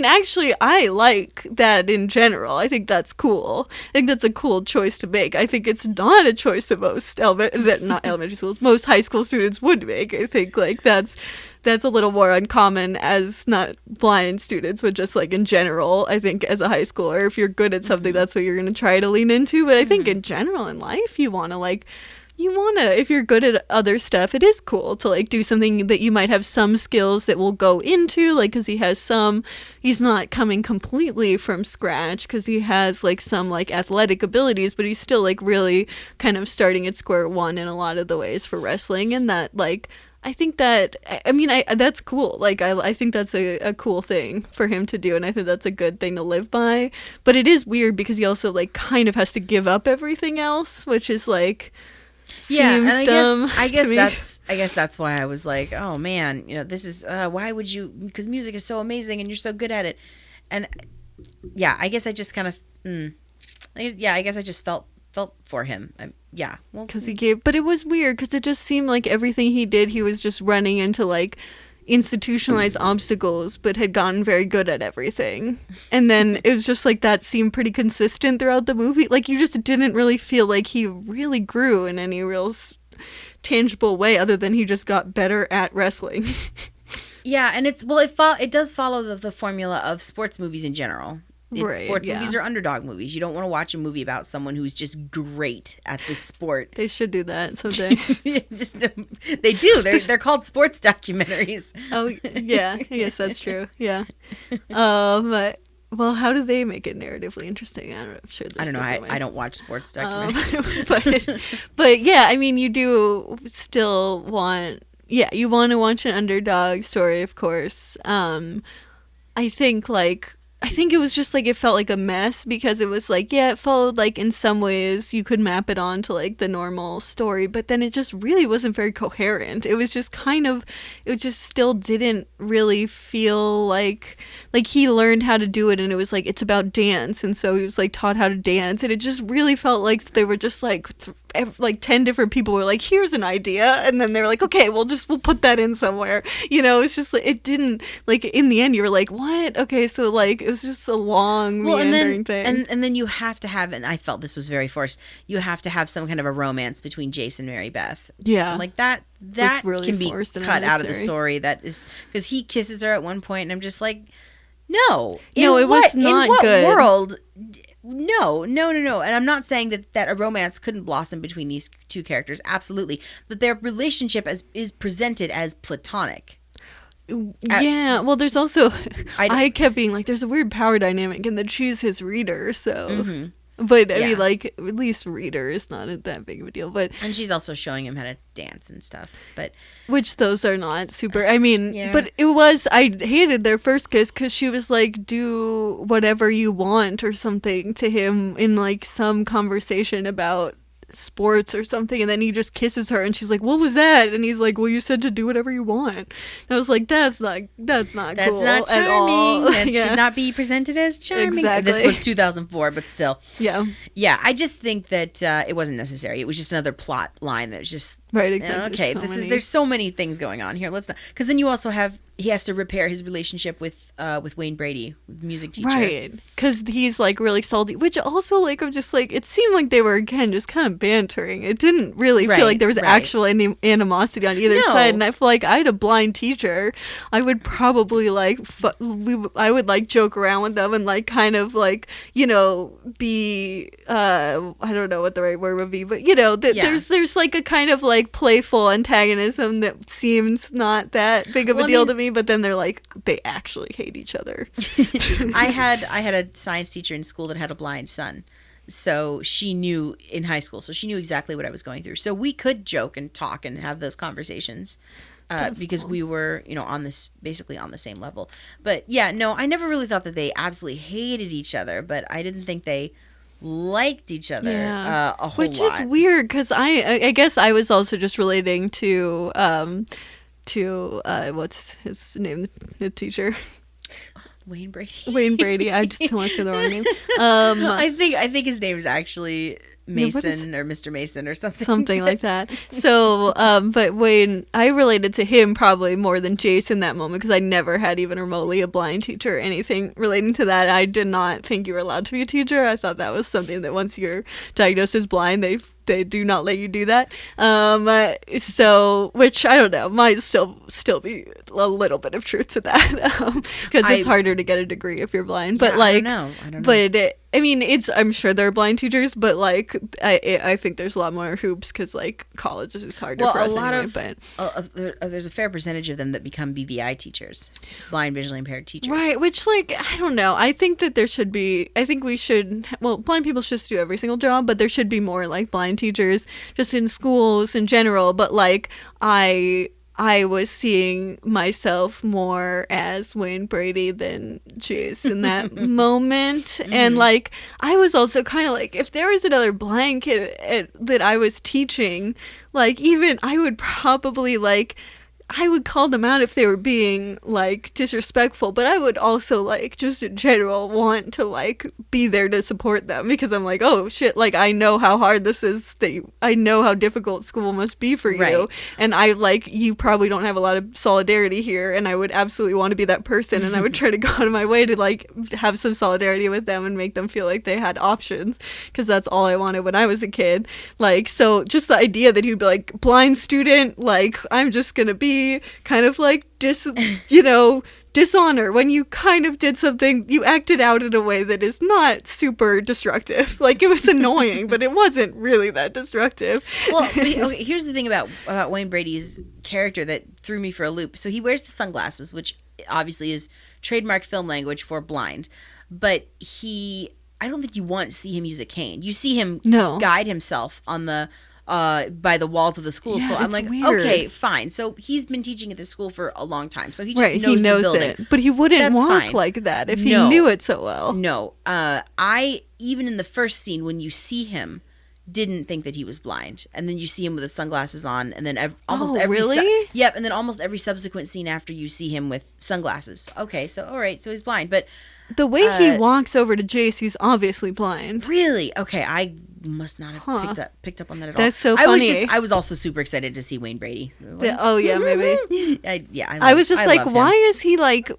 Actually, I like that in general. I think that's cool. I think that's a cool choice to make. I think it's not a choice that most elementary schools, most high school students would make. I think like that's a little more uncommon as not blind students, but just like in general. I think as a high schooler, if you're good at something, that's what you're going to try to lean into. But I think in general in life, if you're good at other stuff, it is cool to like do something that you might have some skills that will go into, like, because he's not coming completely from scratch, because he has like some like athletic abilities, but he's still like really kind of starting at square one in a lot of the ways for wrestling. And that, like, I think that, that's cool. Like, I think that's a cool thing for him to do, and I think that's a good thing to live by. But it is weird because he also like kind of has to give up everything else, which is like, and I guess that's why I was like, oh man, you know, this is why would you? Because music is so amazing and you're so good at it, and I guess I just kind of I guess I just felt for him. yeah. Well, because he gave, but it was weird because it just seemed like everything he did, he was just running into like institutionalized obstacles, but had gotten very good at everything. And then it was just like that seemed pretty consistent throughout the movie. Like you just didn't really feel like he really grew in any real tangible way, other than he just got better at wrestling. yeah, and it does follow the formula of sports movies in general. Sports movies are underdog movies. You don't want to watch a movie about someone who's just great at this sport. They should do that someday. They do. They're called sports documentaries. Oh yeah, I guess that's true. Yeah. Well, how do they make it narratively interesting? I'm sure. I don't know. I don't watch sports documentaries. But yeah, I mean, you do still want. Yeah, you want to watch an underdog story, of course. I think it was just like it felt like a mess because it was like, yeah, it followed like in some ways you could map it on to like the normal story, but then it just really wasn't very coherent. It was just it just still didn't really feel like he learned how to do it, and it was like it's about dance, and so he was like taught how to dance, and it just really felt like they were just like 10 different people were like, here's an idea, and then they were like, okay, we'll put that in somewhere, it's just like it didn't, like in the end you were like, what? Okay, so like it was just a long meandering thing, and then you have to have, and I felt this was very forced, you have to have some kind of a romance between Jace and Mary Beth. Yeah, like that really can be cut out of the story. That is because he kisses her at one point, and I'm just like, no, it was not good. In what world? No. And I'm not saying that a romance couldn't blossom between these two characters. Absolutely. But their relationship is presented as platonic. Yeah. Well, there's also, I kept being like, there's a weird power dynamic and that she's his reader. So, mm-hmm. But I mean, like, at least reader is not that big of a deal. And she's also showing him how to dance and stuff. But which those are not super. I mean, but it was. I hated their first kiss because she was like, "Do whatever you want" or something to him in like some conversation about sports or something, and then he just kisses her and she's like, what was that? And he's like, well, you said to do whatever you want. And I was like, that's not cool not charming at all. That should not be presented as charming. Exactly. This was 2004, but still, yeah I just think that it wasn't necessary. It was just another plot line that was just right. Exactly. Okay, there's so many things going on here. Let's not, because then you also have, he has to repair his relationship with Wayne Brady, the music teacher. Right, because he's like really salty, which also like I'm just like, it seemed like they were again just kind of bantering. It didn't really feel like there was actual animosity on either side. And I feel like I had a blind teacher, I would probably like I would like joke around with them and like kind of like be I don't know what the right word would be, but there's like a kind of like playful antagonism that seems not that big of a deal to me, but then they're like, they actually hate each other. I had a science teacher in school that had a blind son, so she knew in high school, so she knew exactly what I was going through, so we could joke and talk and have those conversations because we were basically on the same level. But I never really thought that they absolutely hated each other, but I didn't think they liked each other a whole lot. Which is weird, because I guess I was also just relating to what's his name, the teacher, Wayne Brady. I just don't want to say the wrong name. I think his name is actually Mason or Mr. Mason or something like that. So but Wayne, I related to him probably more than Jace in that moment, because I never had even remotely a blind teacher or anything relating to that. I did not think you were allowed to be a teacher. I thought that was something that once you're diagnosed as blind, they do not let you do that. So, which I don't know, might still be a little bit of truth to that, because it's harder to get a degree if you're blind. But I don't know. But I'm sure there are blind teachers, but like I think there's a lot more hoops, because like college is just harder for us anyway. There's a fair percentage of them that become BVI teachers, blind visually impaired teachers. Right, which like I don't know. I think that there should be. I think we should. Well, blind people should do every single job, but there should be more like blind teachers just in schools in general. But like I was seeing myself more as Wayne Brady than Jace in that moment. Mm-hmm. And like I was also kind of like, if there was another blind kid that I was teaching, like even I would probably like, I would call them out if they were being like disrespectful, but I would also like just in general want to like be there to support them, because I'm like, oh shit, like I know how hard this is. I know how difficult school must be for you, Right. and I like you probably don't have a lot of solidarity here, and I would absolutely want to be that person, and I would try to go out of my way to like have some solidarity with them and make them feel like they had options, because that's all I wanted when I was a kid. Like, so just the idea that he'd be like, blind student, like I'm just gonna be kind of like dishonor when you kind of did something, you acted out in a way that is not super destructive. Like, it was annoying, but it wasn't really that destructive. Well, okay, here's the thing about Wayne Brady's character that threw me for a loop. So he wears the sunglasses, which obviously is trademark film language for blind, but I don't think you want to see him use a cane. You see him guide himself on the by the walls of the school. Yeah, so I'm it's like, weird. okay, fine. So he's been teaching at this school for a long time. So he just Right, knows, he knows the building. it, but he wouldn't That's walk fine. like that if he knew it so well. No. Even in the first scene when you see him, didn't think that he was blind, and then you see him with his sunglasses on, and then almost every really? Yep, and then almost every subsequent scene after you see him with sunglasses. Okay, so all right, so he's blind, but The way he walks over to Jace, he's obviously blind. really, okay, I must not have picked up on that at all. That's so I funny. was also super excited to see Wayne Brady. Oh yeah, maybe. I was just like, love him.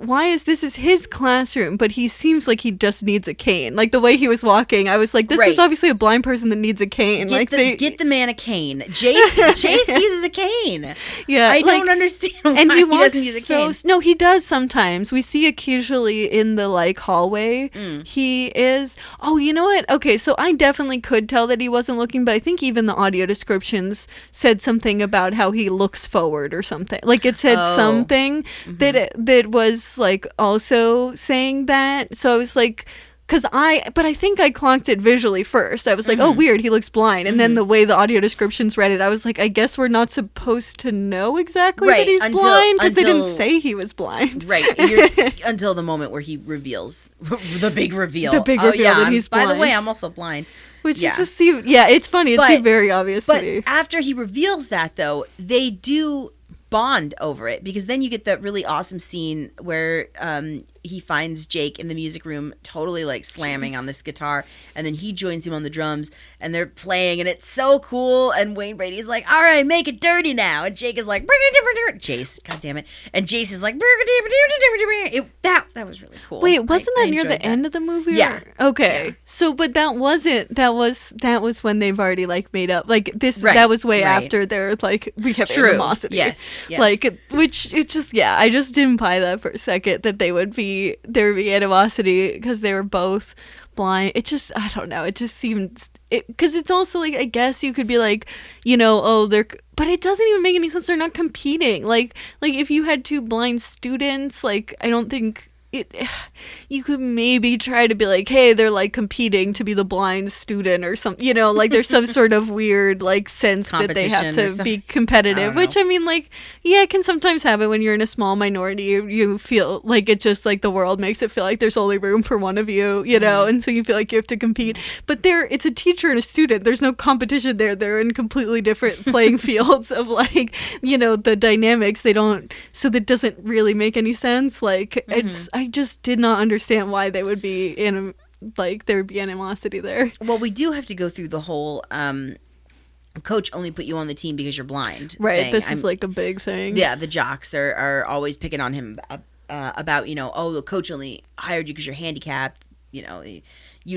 why is this is his classroom, but he seems like he just needs a cane. Like the way he was walking, I was like, this Right. is obviously a blind person that needs a cane. Get the man a cane. Jace uses a cane. Yeah, I like- don't understand why and he doesn't use a cane. No, he does sometimes. We see occasionally in the like hallway. Mm. He is. Oh, you know what? Okay, so I definitely could tell that he wasn't looking, but I think even the audio descriptions said something about how he looks forward or something. Like it said something that was like also saying that. So I was like. But I think I clocked it visually first. I was like, oh, weird, he looks blind. And then the way the audio descriptions read it, I was like, I guess we're not supposed to know exactly that he's blind, because they didn't say he was blind. Right. Until the moment where he reveals the big reveal. The big reveal that he's By the way, blind. I'm also blind. Which Yeah. is just it's funny. It seemed very obvious to But me. after he reveals that, though, they do bond over it, because then you get that really awesome scene where he finds Jake in the music room totally like slamming on this guitar, and then he joins him on the drums and they're playing, and it's so cool, and Wayne Brady's like, all right, make it dirty now, and Jake is like, Jace, god damn it, and Jace is like, that was really cool. Wait, wasn't I that near the enjoyed end of the movie? Yeah. Okay. Yeah. So, but that wasn't. That was when they've already like made up. Like this. Right, That was way right. after they're like we have True. animosity. Yes. Like which it just I just didn't buy that for a second that there would be animosity because they were both blind. It just I don't know. It just seemed because it's also like I guess you could be like but it doesn't even make any sense. They're not competing. Like if you had two blind students, like I don't think you could maybe try to be like, hey, they're like competing to be the blind student or something, like there's some sort of weird like sense that they have Competition or to something. be competitive, I don't which I mean, like, yeah, it can sometimes happen when you're in a small minority. You feel like it's just like the world makes it feel like there's only room for one of you, and so you feel like you have to compete. But it's a teacher and a student. There's no competition there. They're in completely different playing fields of like, the dynamics. So that doesn't really make any sense. Like I just did not understand why they would be there would be animosity there. Well, we do have to go through the whole coach only put you on the team because you're blind. Right. thing. This is like a big thing. Yeah, the jocks are always picking on him about the coach only hired you because you're handicapped. You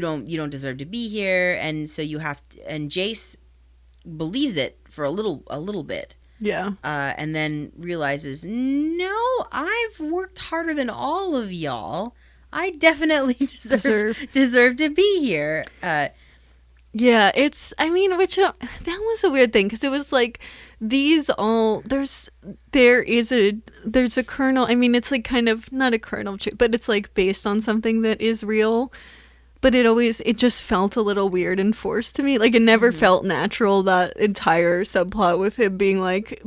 don't deserve to be here, and so you have to. And Jace believes it for a little bit. Yeah. And then realizes, no, I've worked harder than all of y'all. I definitely deserve to be here. Yeah, which that was a weird thing because it was like there's a kernel. I mean, it's like kind of not a kernel, but it's like based on something that is real. But it just felt a little weird and forced to me. Like it never felt natural, that entire subplot with him being like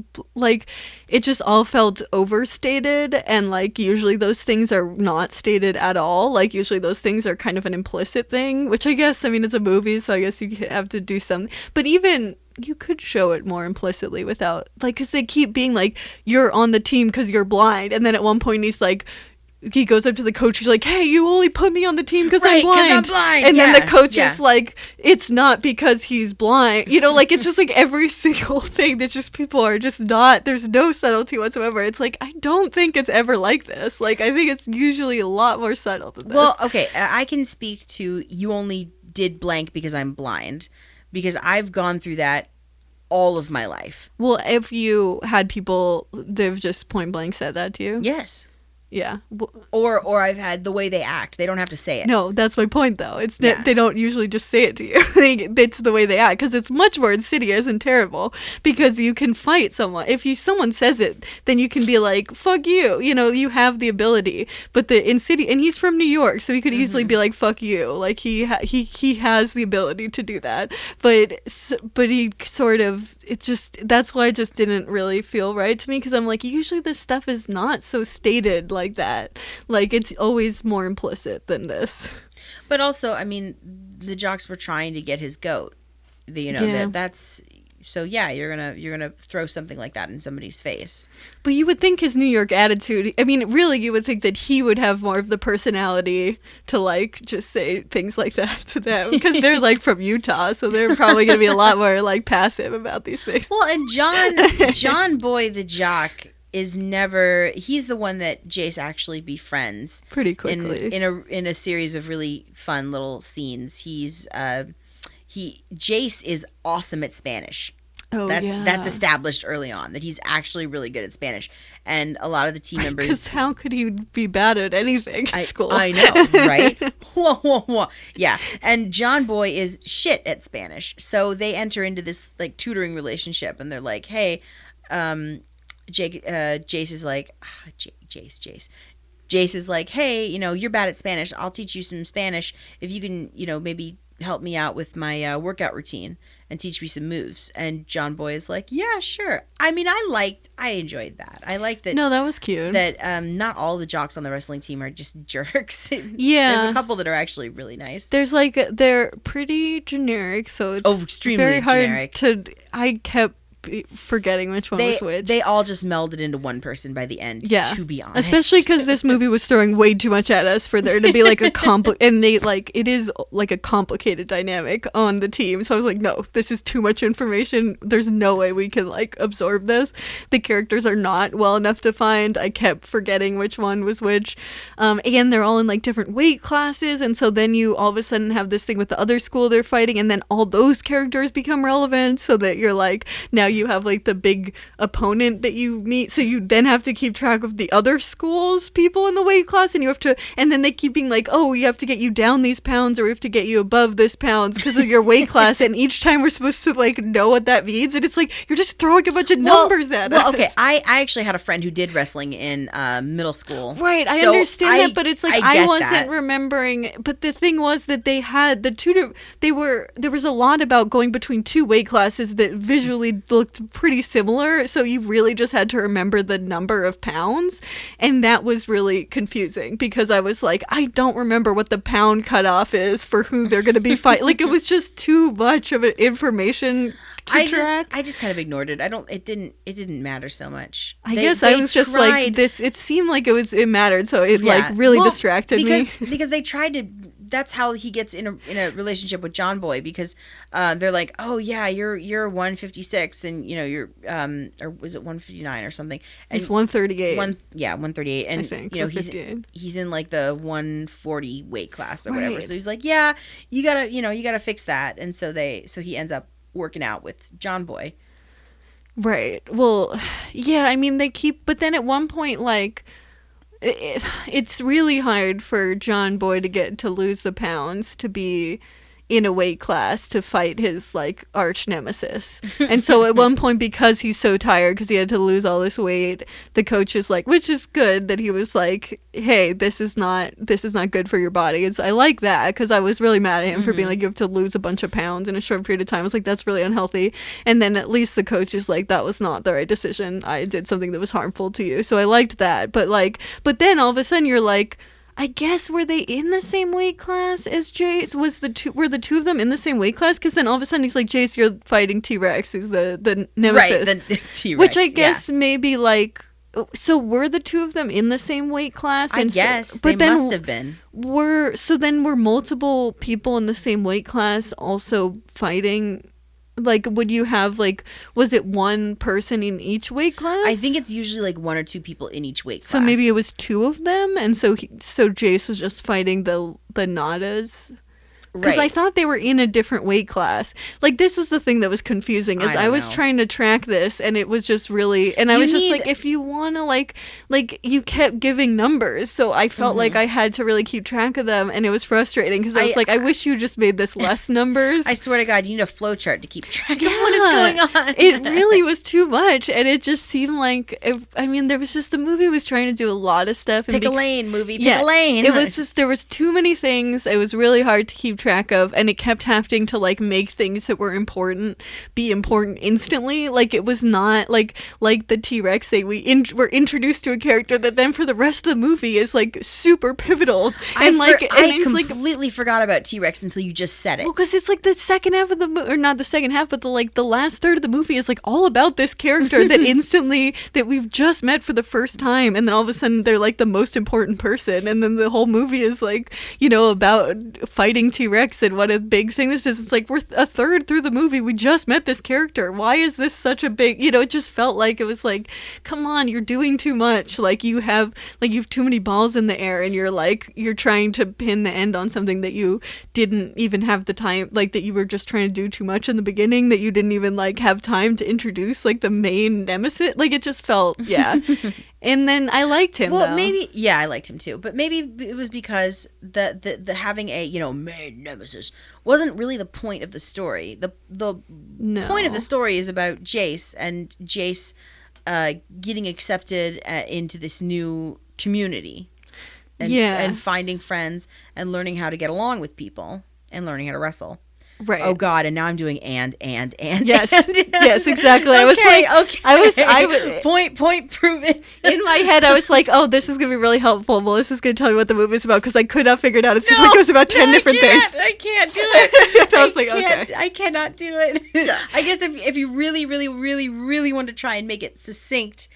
it just all felt overstated, and like usually those things are not stated at all. Like usually those things are kind of an implicit thing, which I guess, it's a movie, so I guess you have to do something. But even you could show it more implicitly without, like, because they keep being like, you're on the team because you're blind, and then at one point he's like, he goes up to the coach, he's like, hey, you only put me on the team because I'm blind. And then the coach is like, it's not because he's blind. You know, like, it's just like every single thing that just people are just not, there's no subtlety whatsoever. It's like, I don't think it's ever like this. Like, I think it's usually a lot more subtle than this. Well, okay, I can speak to you only did blank because I'm blind, because I've gone through that all of my life. Well, if you had people, they've just point blank said that to you? Yes. Yeah. Or I've had the way they act. They don't have to say it. No, that's my point, though. It's that they don't usually just say it to you. It's the way they act, because it's much more insidious and terrible, because you can fight someone. If someone says it, then you can be like, fuck you. You know, you have the ability. But the insidious, and he's from New York, so he could easily be like, fuck you. Like, he has the ability to do that. But he sort of, it just, that's why it just didn't really feel right to me, because I'm like, usually this stuff is not so stated like that. Like, it's always more implicit than this. But also, I mean, the jocks were trying to get his goat. That's so yeah, you're gonna throw something like that in somebody's face. But you would think his New York attitude, I mean, really, you would think that he would have more of the personality to, like, just say things like that to them, because they're like from Utah, so they're probably gonna be a lot more like passive about these things. Well, and John Boy the jock is never, he's the one that Jace actually befriends pretty quickly in a series of really fun little scenes. Jace is awesome at Spanish. That's established early on, that he's actually really good at Spanish, and a lot of the team members. Because how could he be bad at anything at school? I know, right? Whoa, whoa, whoa. Yeah, and John Boy is shit at Spanish, so they enter into this like tutoring relationship, and they're like, hey, Jace is like, Jace. Jace is like, hey, you're bad at Spanish. I'll teach you some Spanish if you can, maybe help me out with my workout routine and teach me some moves. And John Boy is like, yeah, sure. I mean, I enjoyed that. I liked that. No, that was cute. That not all the jocks on the wrestling team are just jerks. Yeah. There's a couple that are actually really nice. There's they're pretty generic, so it's extremely very hard generic. I kept forgetting which one was which. They all just melded into one person by the end, to be honest. Especially because this movie was throwing way too much at us for there to be like a and they it is like a complicated dynamic on the team. So I was like, no, this is too much information. There's no way we can absorb this. The characters are not well enough defined. I kept forgetting which one was which. And they're all in different weight classes, and so then you all of a sudden have this thing with the other school they're fighting, and then all those characters become relevant, so that you're now you have the big opponent that you meet, so you then have to keep track of the other school's people in the weight class, and then they keep being oh, you have to get you down these pounds, or we have to get you above this pounds because of your weight class, and each time we're supposed to know what that means, and it's you're just throwing a bunch of numbers at us. Okay, I actually had a friend who did wrestling in middle school. Right, I understand that, but it's I wasn't remembering. But the thing was that they had the tutor. There was a lot about going between two weight classes that visually looked pretty similar, so you really just had to remember the number of pounds, and that was really confusing because I was I don't remember what the pound cutoff is for who they're going to be fighting. It was just too much of an information to track. I just kind of ignored it. It didn't matter so much. I guess I was just this. It seemed like it mattered, so it really distracted me because they tried to. That's how he gets in a relationship with John Boy, because they're like, oh yeah, you're 156 and you're or was it 159 or something? And it's 138. 138, and I think, he's in the 140 weight class or whatever. So he's like, yeah, you gotta fix that, and so he ends up working out with John Boy. Right. Well, yeah. I mean, but then at one point, it's really hard for John Boy to lose the pounds to be in a weight class to fight his arch nemesis. And so at one point, because he's so tired because he had to lose all this weight, the coach is which is good that he was hey, this is not good for your body. I like that, because I was really mad at him for being you have to lose a bunch of pounds in a short period of time. I was that's really unhealthy. And then at least the coach is that was not the right decision. I did something that was harmful to you. So I liked that. But then all of a sudden you're I guess were they in the same weight class as Jace? Were the two of them in the same weight class? Because then all of a sudden he's like, Jace, you're fighting T-Rex, who's the nemesis. Right, the T-Rex. Which I guess maybe like, so were the two of them in the same weight class? I guess they must have been. Were multiple people in the same weight class also fighting? Like, would you have, like, was it one person in each weight class? I think it's usually, like, one or two people in each weight class. So maybe it was two of them, and so Jace was just fighting the Nadas? Because I thought they were in a different weight class. Like, this was the thing that was confusing, is I was trying to track this, and it was just really, and I was just like, if you want to, like, you kept giving numbers, so I felt like I had to really keep track of them, and it was frustrating, because I was like, I wish you just made this less numbers. I swear to God, you need a flow chart to keep track of what is going on. It really was too much, and it just seemed like, there was just, the movie was trying to do a lot of stuff. Pick a lane, movie, pick a lane. It was just, there was too many things, it was really hard to keep track of, and it kept having to like make things that were important be important instantly. Like, it was not like the T-Rex thing. We were introduced to a character that then for the rest of the movie is like super pivotal. And I completely forgot about T-Rex until you just said it. Well, because it's like the second half of the movie, or not the second half, but the last third of the movie is like all about this character that instantly, that we've just met for the first time, and then all of a sudden they're like the most important person, and then the whole movie is like, about fighting T-Rex and what a big thing this is. It's like, we're a third through the movie, we just met this character. Why is this such a big, it just felt like it was like, come on, you're doing too much. Like, you have too many balls in the air, and you're trying to pin the end on something that you didn't even have the time, like, that you were just trying to do too much in the beginning, that you didn't even like have time to introduce like the main nemesis. Like, it just felt, And then I liked him. Well, though. maybe, I liked him too. But maybe it was because the having a main nemesis wasn't really the point of the story. The point of the story is about Jace, and Jace getting accepted into this new community, and finding friends and learning how to get along with people and learning how to wrestle. Right. Oh God! And now I'm doing and yes, and. Yes, exactly. Okay, I was like, I was point proven. In my head, I was like, oh, this is gonna be really helpful. Melissa's gonna tell me what the movie's about, because I could not figure it out. It seems like it was about 10 different things. I can't do it. I was like, okay, I cannot do it. Yeah. I guess if you really, really, really, really want to try and make it succinct,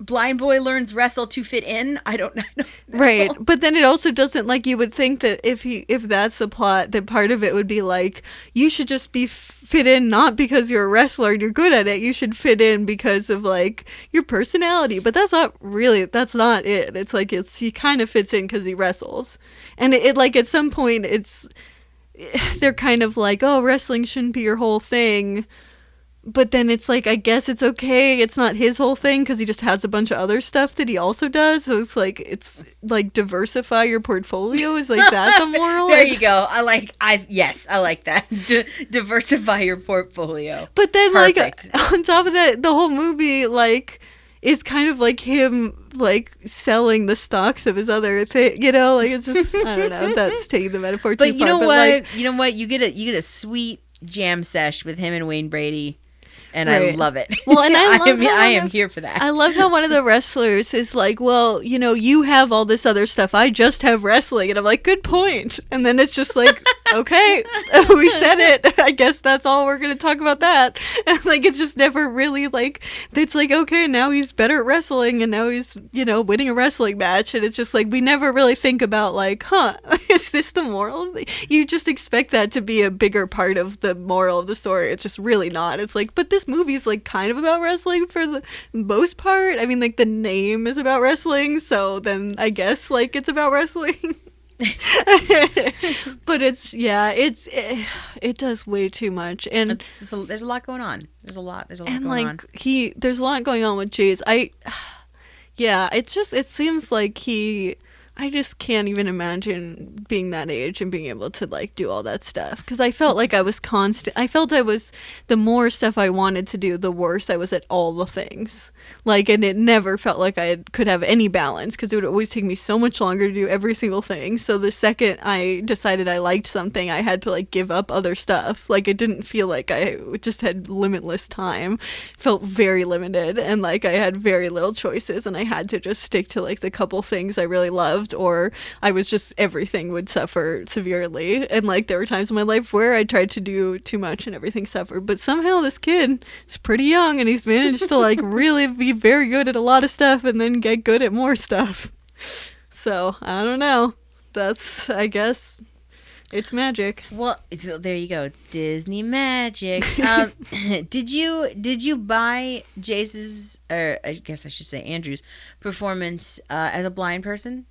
blind boy learns wrestle to fit in. I don't know. Right. But then it also doesn't, like, you would think that if that's the plot, that part of it would be like, you should just be fit in not because you're a wrestler and you're good at it. You should fit in because of like your personality. But that's not it. It's like, he kind of fits in because he wrestles. And it like at some point they're kind of like, oh, wrestling shouldn't be your whole thing. But then it's like, I guess it's okay. It's not his whole thing because he just has a bunch of other stuff that he also does. So it's like diversify your portfolio. Is like that the moral? There you go. I like that. Diversify your portfolio. But then Perfect. like on top of that, the whole movie like is kind of like him like selling the stocks of his other thing. Like, it's just, I don't know. That's taking the metaphor too far. But you know what? You get a sweet jam sesh with him and Wayne Brady. And right. I love it. Well, and I am here for that. I love how one of the wrestlers is like, well, you have all this other stuff. I just have wrestling. And I'm like, good point. And then it's just like, okay, we said it. I guess that's all we're going to talk about that. And like, it's just never really like, it's like, okay, now he's better at wrestling and now he's, winning a wrestling match. And it's just like, we never really think about like, is this the moral? You just expect that to be a bigger part of the moral of the story. It's just really not. It's like, but this movie's like kind of about wrestling for the most part. I mean, like, the name is about wrestling, so then I guess like it's about wrestling. But it does way too much, and there's a lot going on. There's a lot and going like on. There's a lot going on with Jace. It seems like I just can't even imagine being that age and being able to like do all that stuff, because I felt like I was the more stuff I wanted to do, the worse I was at all the things, like, and it never felt like I could have any balance, because it would always take me so much longer to do every single thing. So the second I decided I liked something, I had to like give up other stuff. Like, it didn't feel like I just had limitless time. It felt very limited, and like I had very little choices, and I had to just stick to like the couple things I really loved. loved, or I was just, everything would suffer severely. And like there were times in my life where I tried to do too much and everything suffered. But somehow this kid is pretty young and he's managed to like really be very good at a lot of stuff and then get good at more stuff. So I don't know. That's, I guess, it's magic. Well, so there you go. It's Disney magic. Did you buy Jace's, or I guess I should say Andrew's, performance as a blind person?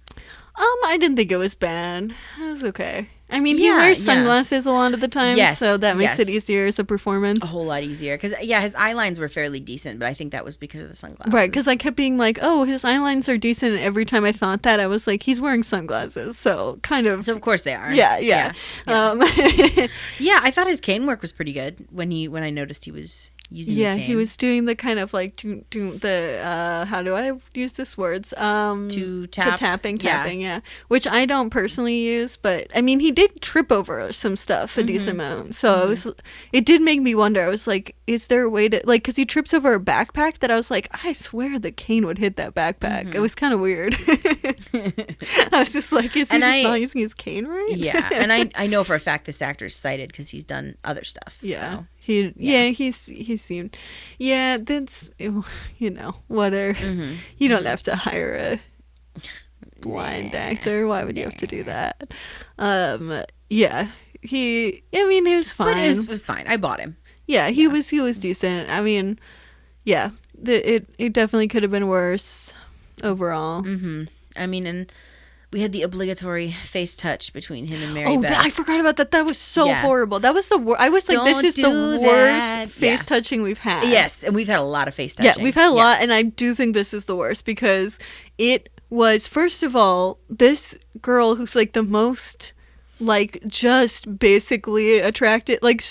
I didn't think it was bad. It was okay. I mean, he wears sunglasses a lot of the time, so that makes it easier as a performance. A whole lot easier. Because, his eye lines were fairly decent, but I think that was because of the sunglasses. Right, because I kept being like, oh, his eye lines are decent, and every time I thought that, I was like, he's wearing sunglasses, so kind of... So, of course they are. Yeah. Yeah, I thought his cane work was pretty good when I noticed he was... he was doing the kind of like how do I use this words? Tapping, which I don't personally use, but I mean he did trip over some stuff a decent amount, so it did make me wonder. I was like, is there a way to, like, because he trips over a backpack that I was like, I swear the cane would hit that backpack. It was kind of weird. I was just like, is he not using his cane right? Yeah, and I know for a fact this actor is sighted because he's done other stuff. Yeah. So. He seemed, that's, whatever. You don't have to hire a blind actor. Why would you have to do that? He was fine. But it was fine. I bought him. Yeah, he was decent. I mean, it definitely could have been worse overall. I mean, and we had the obligatory face touch between him and Mary Beth. I forgot about that. That was so horrible. That was the worst. I was like, this is the worst face touching we've had. Yes, and we've had a lot of face touching. Yeah, we've had a lot, and I do think this is the worst because it was, first of all, this girl who's like the most, like, just basically attracted, like,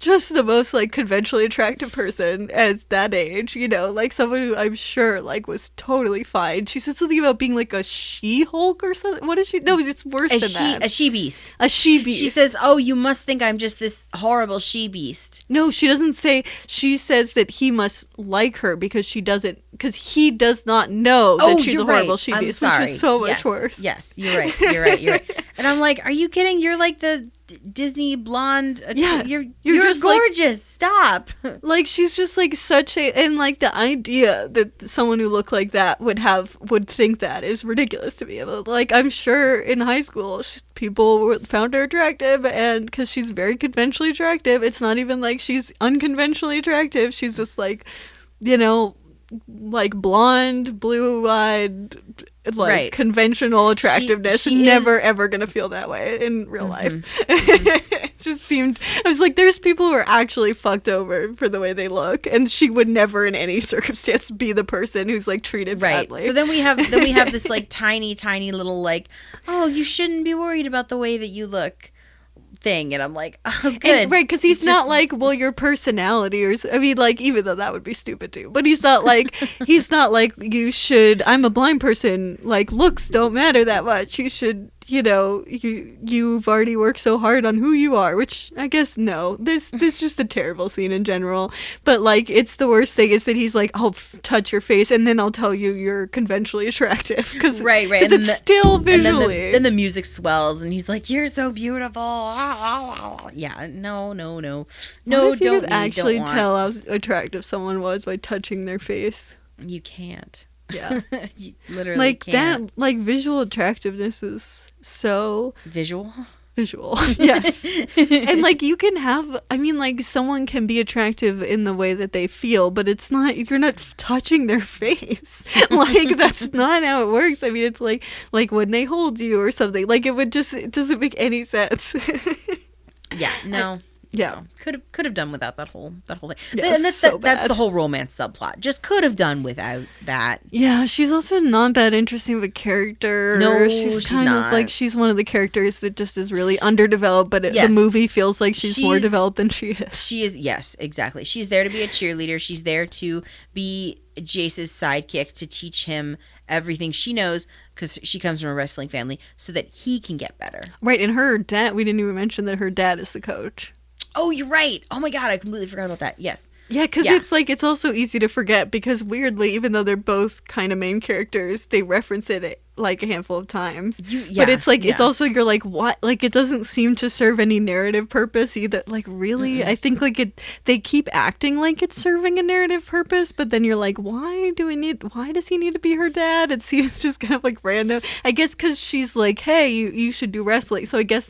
just the most, like, conventionally attractive person at that age, like someone who I'm sure, like, was totally fine. She said something about being like a she-Hulk or something. What is she? No, it's worse than that. A she-beast. A she-beast. She says, oh, you must think I'm just this horrible she-beast. No, she doesn't say. She says that he must like her because he does not know that she's a horrible she-beast, which is so much worse. Yes, you're right. And I'm like, are you kidding? You're like the Disney blonde. You're just gorgeous. Like, stop. Like, she's just like such a, and like the idea that someone who looked like that would think that is ridiculous to me. Like, I'm sure in high school people found her attractive, and because she's very conventionally attractive, it's not even like she's unconventionally attractive. She's just like, like blonde, blue-eyed, like conventional attractiveness. She never ever gonna feel that way in real life. It just seemed, I was like, there's people who are actually fucked over for the way they look, and she would never in any circumstance be the person who's like treated badly. So then we have this like tiny little like, oh, you shouldn't be worried about the way that you look thing, and I'm like, oh, good. And, right, because he's not like, well, your personality, or I mean, like, even though that would be stupid too, but he's not like you should, I'm a blind person, like, looks don't matter that much, you should, you've already worked so hard on who you are, which I guess no, this just a terrible scene in general. But like, it's the worst thing is that he's like, I'll touch your face and then I'll tell you you're conventionally attractive, because right, and it's still visually, and then the music swells and he's like, you're so beautiful. Yeah, no, what if you could actually tell how attractive someone was by touching their face? You can't. Yeah. You literally like can't. That, like, visual attractiveness so visual, yes. And like, you can have, I mean, like, someone can be attractive in the way that they feel, but it's not, you're not touching their face. Like, that's not how it works. I mean, it's like when they hold you or something, like, it doesn't make any sense. No. Yeah, could have done without that whole thing. Yeah, and that's the whole romance subplot. Just could have done without that. Yeah, she's also not that interesting of a character. No, she's kind not. Of like, she's one of the characters that just is really underdeveloped, but the movie feels like she's more developed than she is. She is, yes, exactly. She's there to be a cheerleader. She's there to be Jace's sidekick, to teach him everything she knows, because she comes from a wrestling family, so that he can get better. Right, and her dad, we didn't even mention that her dad is the coach. Oh, you're right. Oh my God, I completely forgot about that. Yes. Yeah, because it's like, it's also easy to forget because weirdly, even though they're both kind of main characters, they reference it like a handful of times. But it's like, it's also, you're like, what? Like, it doesn't seem to serve any narrative purpose either. Like, really? I think like they keep acting like it's serving a narrative purpose, but then you're like, why does he need to be her dad? It seems just kind of like random. I guess because she's like, hey, you should do wrestling. So I guess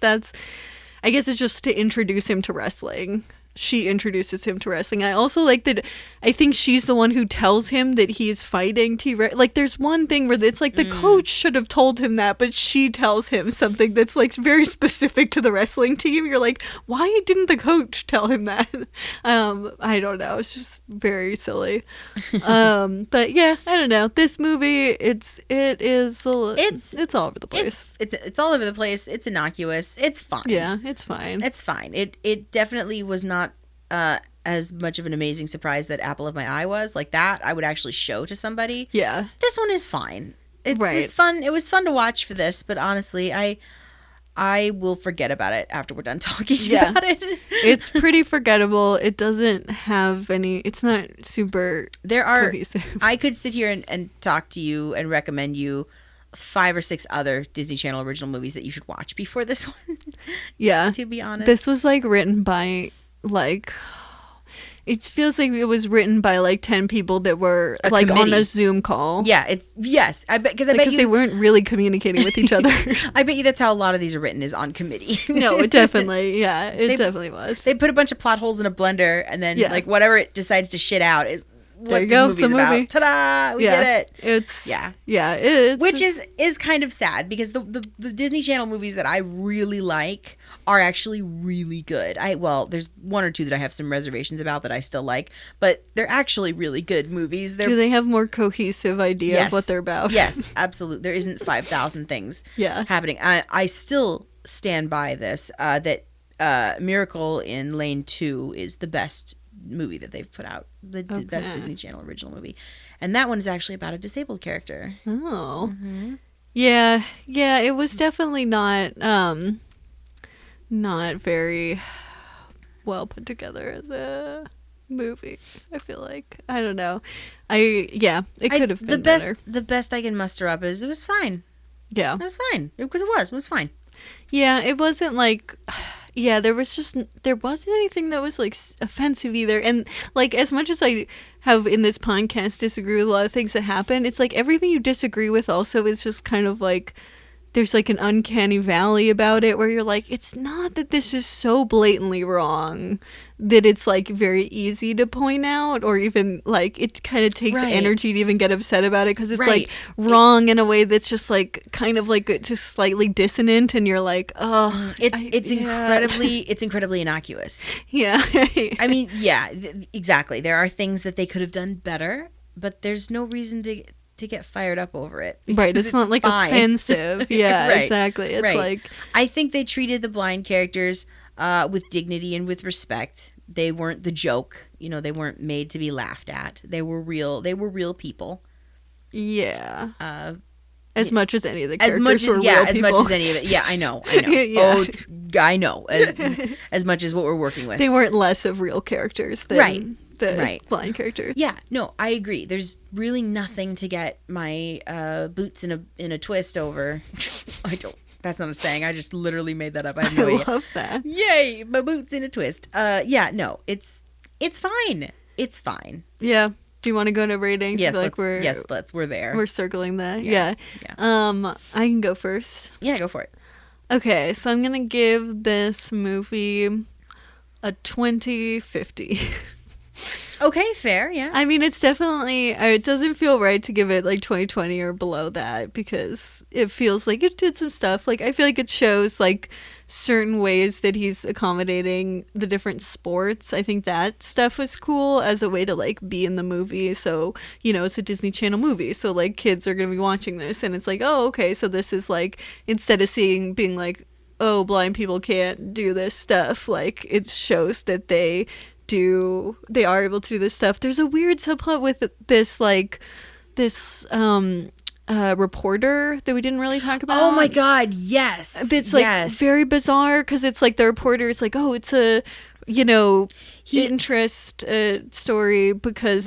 it's just to introduce him to wrestling. She introduces him to wrestling. I also like that. I think she's the one who tells him that he's fighting T-Rex. Like, there's one thing where it's like the coach should have told him that, but she tells him something that's like very specific to the wrestling team. You're like, why didn't the coach tell him that? I don't know. It's just very silly. But yeah, I don't know. This movie, it's all over the place. It's all over the place. It's innocuous. It's fine. Yeah, it's fine. It's fine. It definitely was not as much of an amazing surprise that Apple of My Eye was. Like that, I would actually show to somebody. Yeah. This one is fine. It was fun. It was fun to watch for this, but honestly, I will forget about it after we're done talking about it. It's pretty forgettable. It doesn't have any. It's not super. Cohesive. I could sit here and talk to you and recommend you 5 or 6 other Disney Channel original movies that you should watch before this one. Yeah. To be honest. This was like written by like, it feels like it was written by like 10 people that were like committee. on a Zoom call. Yeah, I bet because they weren't really communicating with each other. I bet you that's how a lot of these are written, is on committee. No, it definitely, it definitely was. They put a bunch of plot holes in a blender, and then like whatever it decides to shit out is what this movie's about. Ta-da! We did it. It's which is kind of sad because the Disney Channel movies that I really like are actually really good. There's 1 or 2 that I have some reservations about that I still like, but they're actually really good movies. Do they have more cohesive idea of what they're about? Yes, absolutely. There isn't 5,000 things happening. I still stand by this, that Miracle in Lane 2 is the best movie that they've put out, the best Disney Channel original movie, and that one is actually about a disabled character. Yeah, it was definitely not very well put together as a movie. I feel like, I don't know, it could have been better. The best I can muster up is it was fine. Yeah, it was fine because it was fine. Yeah, it wasn't like, there wasn't anything that was like offensive either. And like, as much as I have in this podcast disagree with a lot of things that happen, it's like everything you disagree with also is just kind of like, there's like an uncanny valley about it where you're like, it's not that this is so blatantly wrong that it's like very easy to point out, or even like it kind of takes energy to even get upset about it because it's like wrong in a way that's just like kind of like just slightly dissonant, and you're like, oh, it's incredibly innocuous. Yeah. I mean, exactly. There are things that they could have done better, but there's no reason to get fired up over it. Right, it's not like fine. Offensive. Yeah, exactly. It's like, I think they treated the blind characters with dignity and with respect. They weren't the joke. They weren't made to be laughed at. They were real people. Yeah. As much as any of the characters were real people. As much as any of it. Yeah, I know. Oh, I know. As much as what we're working with. They weren't less of real characters than the blind characters. Yeah, no, I agree. There's really nothing to get my boots in a twist over. I don't. That's not a saying. I just literally made that up. I have no idea. I love that. Yay, my boots in a twist. No, it's fine. It's fine. Yeah. Do you want to go to ratings? Yes, we're there. We're circling that. Yeah. I can go first. Yeah, go for it. Okay, so I'm gonna give this movie a 20/50. Okay, fair, yeah. I mean, it's definitely, it doesn't feel right to give it like 20/20 or below that, because it feels like it did some stuff. Like, I feel like it shows like certain ways that he's accommodating the different sports. I think that stuff was cool as a way to like be in the movie. So, it's a Disney Channel movie, so like kids are going to be watching this, and it's like, oh, okay, so this is like, instead of being like, oh, blind people can't do this stuff, like it shows that they are able to do this stuff. There's a weird subplot with this reporter that we didn't really talk about. Oh my god, yes. It's like very bizarre, because it's like the reporter is like, oh, it's a interest story because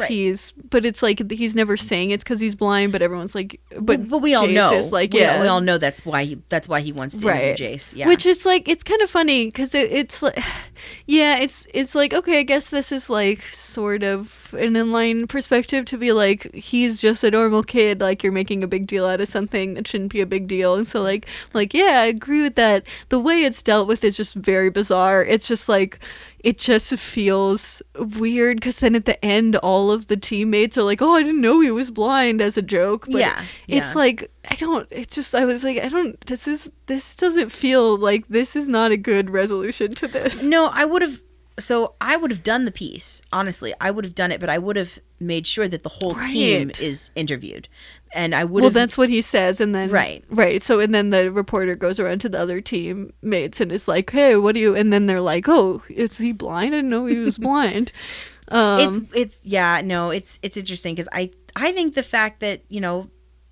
but it's like he's never saying it's because he's blind, but everyone's like, but we all Jace know, is like, we all know that's why he wants to interview Jace. Yeah, which is like, it's kind of funny because it's like, it's like, okay, I guess this is like sort of an inline perspective to be like, he's just a normal kid, like you're making a big deal out of something that shouldn't be a big deal. And so like yeah, I agree with that. The way it's dealt with is just very bizarre. It's just like, it just feels weird because then at the end all of the teammates are like, oh, I didn't know he was blind, as a joke. But it's like, this doesn't feel like, this is not a good resolution to this. No, I would have done the piece. Honestly, I would have done it, but I would have made sure that the whole team is interviewed. And I would have... Well, that's what he says. And then... Right. So, and then the reporter goes around to the other teammates and is like, hey, what do you... And then they're like, oh, is he blind? I didn't know he was blind. It's interesting because I think the fact that,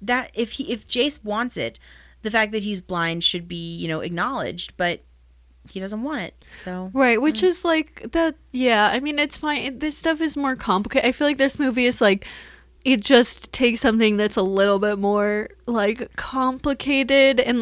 that if Jace wants it, the fact that he's blind should be, acknowledged, but he doesn't want it. So... Right, which is like that... Yeah, I mean, it's fine. This stuff is more complicated. I feel like this movie is like... It just takes something that's a little bit more like complicated and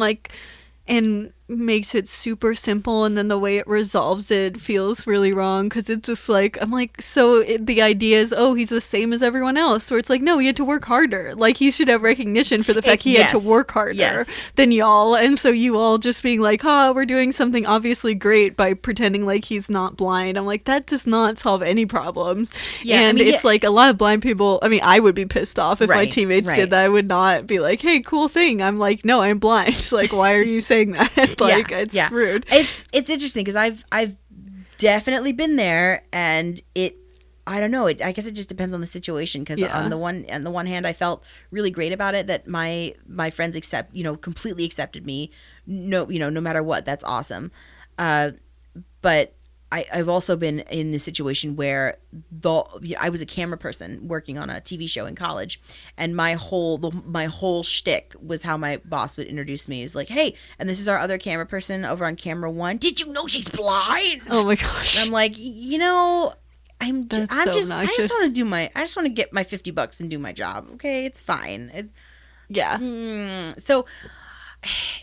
makes it super simple, and then the way it resolves it feels really wrong because it's just like, I'm like, so the idea is, oh, he's the same as everyone else, where it's like, no, he had to work harder. Like, he should have recognition for the fact he had to work harder than y'all. And so you all just being like, we're doing something obviously great by pretending like he's not blind. I'm like, that does not solve any problems. It's like a lot of blind people, I mean, I would be pissed off if my teammates did that. I would not be like, hey, cool thing. I'm like, no, I'm blind. Like, why are you saying that? Like, it's rude. It's interesting because I've definitely been there, and I don't know. I guess it just depends on the situation. Because on the one hand, I felt really great about it that my friends completely accepted me. No matter what, that's awesome. But I've also been in a situation where I was a camera person working on a TV show in college, and my whole shtick was how my boss would introduce me. He's like, "Hey, and this is our other camera person over on camera one. Did you know she's blind?" Oh my gosh! And I'm like, I just want to get my $50 and do my job. Okay, it's fine. So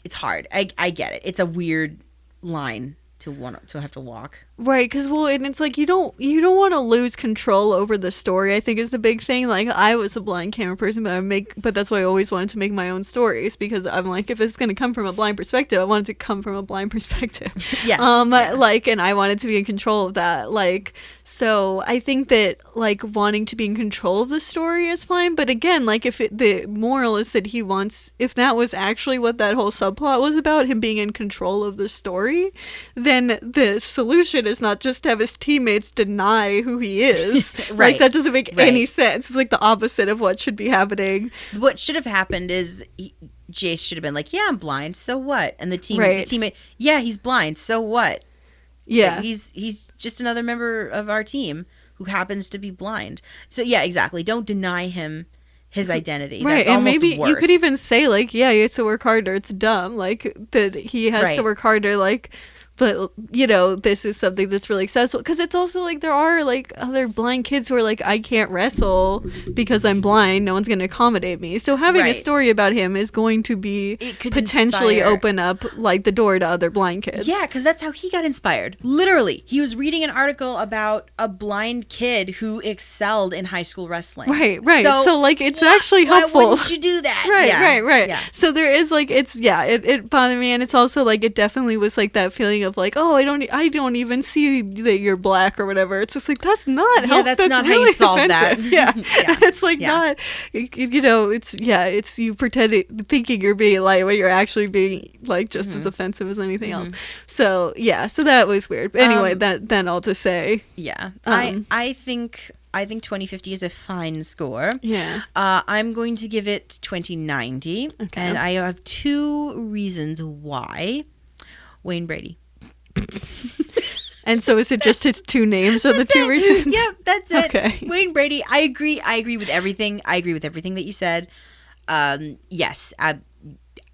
it's hard. I get it. It's a weird line to have to walk. Right, because and it's like you don't want to lose control over the story, I think, is the big thing. Like, I was a blind camera person, but that's why I always wanted to make my own stories, because I'm like, if it's going to come from a blind perspective, I want it to come from a blind perspective. Yes. And I wanted to be in control of that. Like, so I think that like wanting to be in control of the story is fine, but again, like if the moral is that if that was actually what that whole subplot was about, him being in control of the story, then the solution is not just to have his teammates deny who he is. Right. Like, that doesn't make any sense. It's like the opposite of what should be happening. What should have happened is Jace should have been like, yeah, I'm blind, so what? And the teammate, yeah, he's blind, so what? Yeah. Like, he's just another member of our team who happens to be blind. So yeah, exactly. Don't deny him his identity. Right. That's and almost maybe worse. You could even say like, yeah, he has to work harder. It's dumb. Like, that he has to work harder. Like, but this is something that's really accessible, because it's also like there are like other blind kids who are like, I can't wrestle because I'm blind, no one's going to accommodate me. So having a story about him is going to be potentially open up like the door to other blind kids. Yeah, because that's how he got inspired. Literally, he was reading an article about a blind kid who excelled in high school wrestling. Right. So like, it's actually helpful. Why wouldn't you do that? Right. Yeah. So there is like, it bothered me, and it's also like, it definitely was like that feeling of like, oh, I don't even see that you're black or whatever. It's just like, that's not helpful. That's not really how you solve offensive. that. It's like not, it's you pretending, thinking you're being light when you're actually being like just as offensive as anything else. So so that was weird. But anyway, then all to say, I think 2050 is a fine score. Yeah. I'm going to give it 2090. Okay. And I have two reasons why. Wayne Brady. And so is it just his two names or the two reasons? Yep, that's it. Okay. Wayne Brady. I agree with everything. I agree with everything that you said. Yes,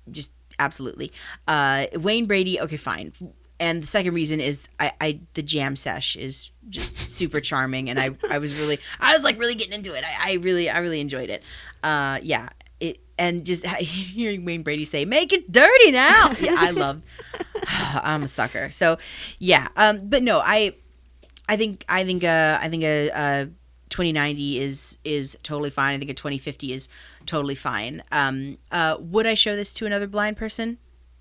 just absolutely. Wayne Brady. Okay, fine. And the second reason is the jam sesh is just super charming, and I was like really getting into it. I really enjoyed it. Yeah. And just hearing Wayne Brady say, "Make it dirty now." Yeah, I'm a sucker. So, yeah. But no, I think 2090 is totally fine. I think a 2050 is totally fine. Would I show this to another blind person?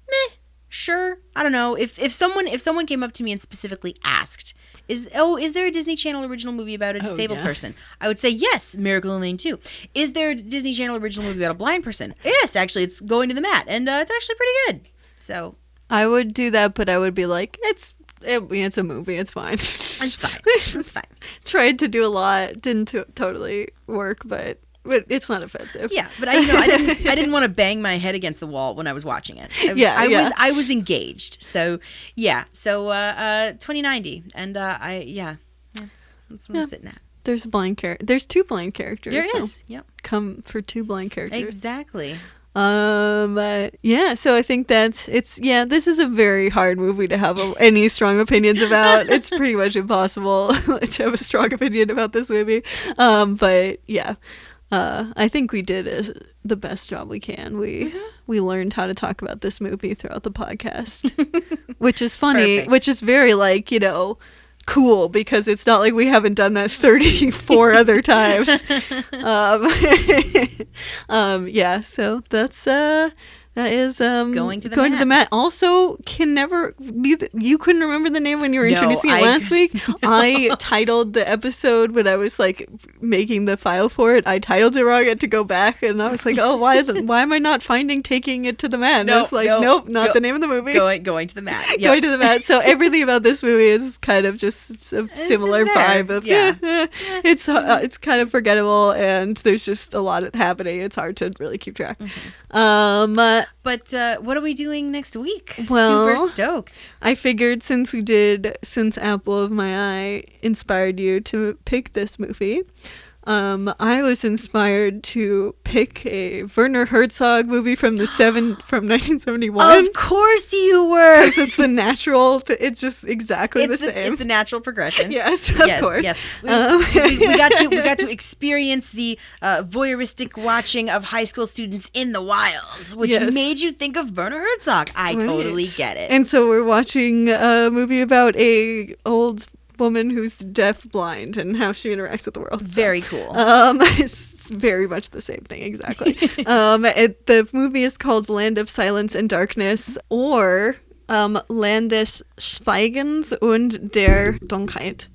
Meh. Sure. I don't know. If someone came up to me and specifically asked, is there a Disney Channel original movie about a disabled person? I would say yes, Miracle in Lane 2. Is there a Disney Channel original movie about a blind person? Yes, actually, it's Going to the Mat, and it's actually pretty good. So I would do that, but I would be like, it's a movie. It's fine. It's fine. It's fine. Tried to do a lot, didn't totally work, but it's not offensive. Yeah, but I didn't want to bang my head against the wall when I was watching it. I was engaged. So yeah. So 2090, and that's what I'm sitting at. There's a blind character. There's two blind characters. There is. Yep. Come for two blind characters. Exactly. Yeah, so I think this is a very hard movie to have any strong opinions about. It's pretty much impossible to have a strong opinion about this movie. But yeah, I think we did the best job we can. We learned how to talk about this movie throughout the podcast, which is funny, Perfect. which is very cool, because it's not like we haven't done that 34 other times. Yeah, so that is Going to the Mat. Also, you couldn't remember the name when you were introducing it last week. I titled the episode when I was making the file for it. I titled it wrong. I had to go back, and I was like, oh, why am I not finding Taking It to the Mat? And I was like, nope, not the name of the movie. Going to the Mat. Yep. Going to the Mat. So everything about this movie is kind of just a similar vibe of it's kind of forgettable, and there's just a lot happening. It's hard to really keep track. But what are we doing next week? Well, super stoked. I figured since Apple of My Eye inspired you to pick this movie, I was inspired to pick a Werner Herzog movie from 1971. Of course you were. Because it's the natural. It's just exactly the same. It's the natural progression. Yes, of course. Yes. We got to experience the voyeuristic watching of high school students in the wild, which made you think of Werner Herzog. I totally get it. And so we're watching a movie about a old woman who's deaf blind and how she interacts with the world. Very cool. It's very much the same thing, exactly. The movie is called Land of Silence and Darkness, or Land des Schweigens und der Dunkelheit,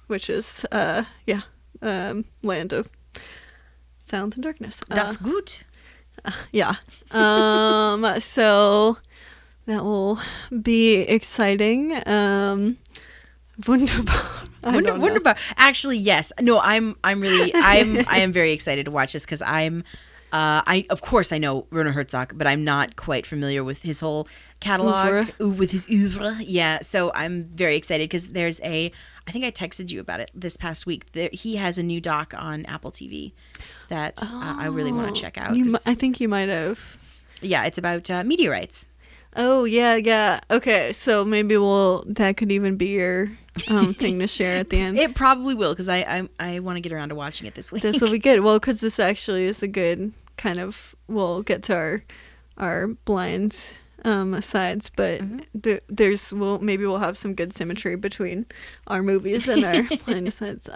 which is Land of Silence and Darkness. Das gut. Yeah. So that will be exciting. Wunderbar. Wunderbar. Actually, yes. No, I am very excited to watch this, because of course I know Werner Herzog, but I'm not quite familiar with his whole catalog, with his oeuvre. Yeah, so I'm very excited, because I think I texted you about it this past week. He has a new doc on Apple TV that I really want to check out. I think you might have. Yeah, it's about meteorites. Oh, yeah. Okay, so maybe that could even be your thing to share at the end. It probably will, because I want to get around to watching it this week. This will be good. Well, because this actually is a good kind of, we'll get to our blind sides, but maybe we'll have some good symmetry between our movies and our blind sides.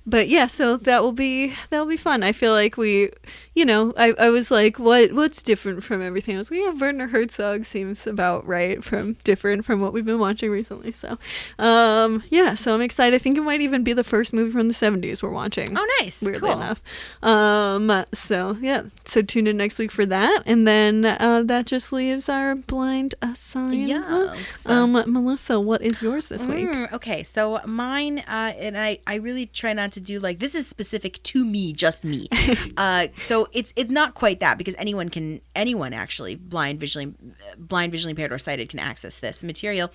But yeah, so that'll be fun. I feel like I was like, what's different from everything? I was like, yeah, Werner Herzog seems about right, different from what we've been watching recently. So so I'm excited. I think it might even be the first movie from the 70s we're watching. Oh, nice. Weirdly cool. enough. So tune in next week for that, and then that just leaves our blind science. Yes. Melissa, what is yours this week? Okay, so mine, and I really try not to do this is specific to me, just me. So it's not quite that, because anyone actually, blind, visually impaired or sighted, can access this material.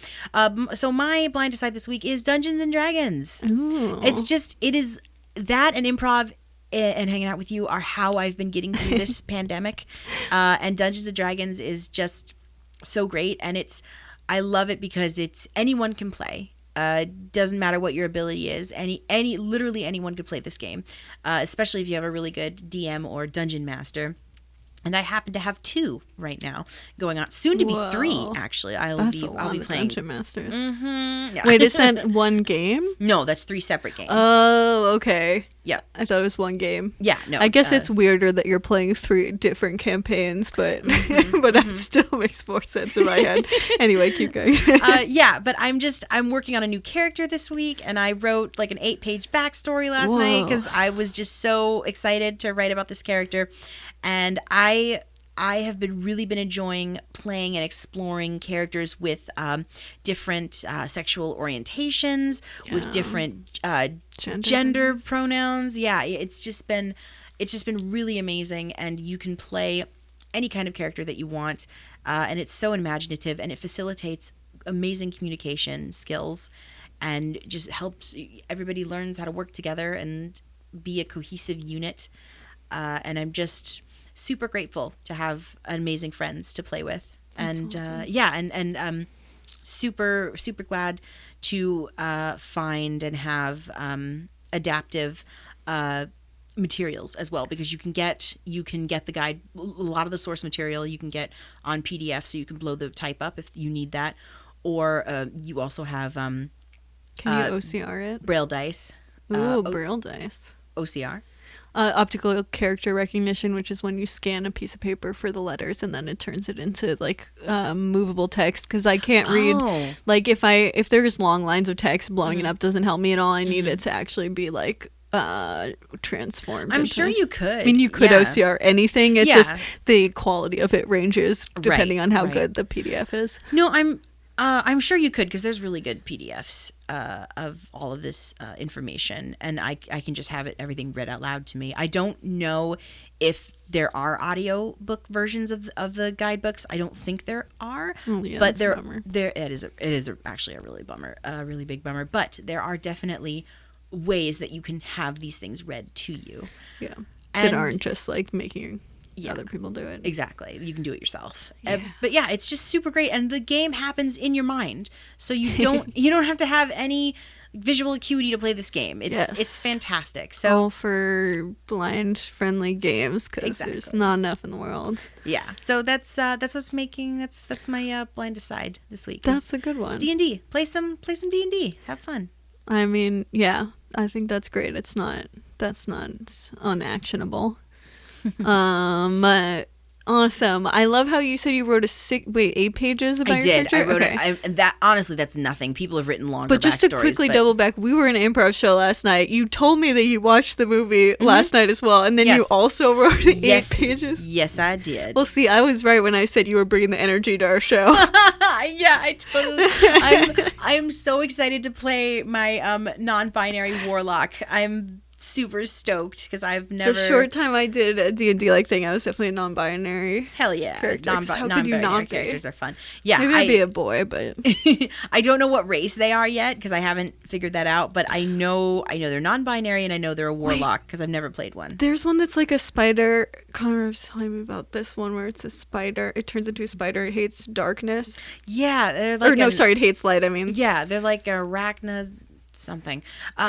So my blind aside this week is Dungeons and Dragons. Ooh. It is that and improv and hanging out with you are how I've been getting through this pandemic. And Dungeons and Dragons is just so great, and I love it because it's anyone can play. Doesn't matter what your ability is. Literally anyone could play this game, especially if you have a really good DM or dungeon master. And I happen to have 2 right now going on. Soon to be 3, actually. I'll be playing Dungeon Masters. Mm-hmm. Yeah. Wait, is that one game? No, that's 3 separate games. Oh, okay. Yeah. I thought it was one game. Yeah, no. I guess it's weirder that you're playing 3 different campaigns, but but that still makes more sense in my head. Anyway, keep going. Yeah, but I'm working on a new character this week, and I wrote like an 8-page backstory last night because I was just so excited to write about this character. And I have really been enjoying playing and exploring characters with different sexual orientations, with different gender pronouns. Yeah, it's just been really amazing, and you can play any kind of character that you want, and it's so imaginative, and it facilitates amazing communication skills, and just helps everybody learns how to work together and be a cohesive unit. And I'm just super grateful to have amazing friends to play with. And awesome. And super glad to find and have adaptive materials as well, because you can get the guide, a lot of the source material you can get on PDF, so you can blow the type up if you need that, or you also have can you OCR it? Braille dice. Ooh, Braille dice. OCR. Optical character recognition, which is when you scan a piece of paper for the letters and then it turns it into like movable text, because I can't read like if there's long lines of text, blowing it up doesn't help me at all. I need it to actually be like transformed. I'm sure you could. I mean, you could OCR anything. It's just the quality of it ranges depending on how good the PDF is. No, I'm sure you could, because there's really good PDFs of all of this information, and I can just have everything read out loud to me. I don't know if there are audio book versions of the guidebooks. I don't think there are, but it is actually a really big bummer. But there are definitely ways that you can have these things read to you. Yeah, that aren't just like making other people do it. Exactly. You can do it yourself. But yeah, it's just super great, and the game happens in your mind, so you don't have to have any visual acuity to play this game. It's fantastic. So all for blind friendly games, because there's not enough in the world. Yeah. So that's what's making that's my blind aside this week. That's a good one. D&D. Play some D&D. Have fun. I mean, yeah, I think that's great. That's not unactionable. Awesome. I love how you said you wrote 8 pages about your character? I wrote it. That honestly, that's nothing. People have written longer But just to quickly double back, we were in an improv show last night. You told me that you watched the movie last night as well, and then you also wrote 8 pages. Yes, I did. Well, see, I was right when I said you were bringing the energy to our show. Yeah, I totally. I am so excited to play my non-binary warlock. I'm super stoked because I've never. The short time I did a D&D like thing, I was definitely a non-binary. Hell yeah, non-binary characters are fun. Yeah, maybe I'd be a boy, but I don't know what race they are yet because I haven't figured that out. But I know they're non-binary, and I know they're a warlock because I've never played one. There's one that's like a spider. Connor was telling me about this one where it's a spider. It turns into a spider. It hates darkness. Yeah, they're like it hates light. I mean, yeah, they're like arachna something.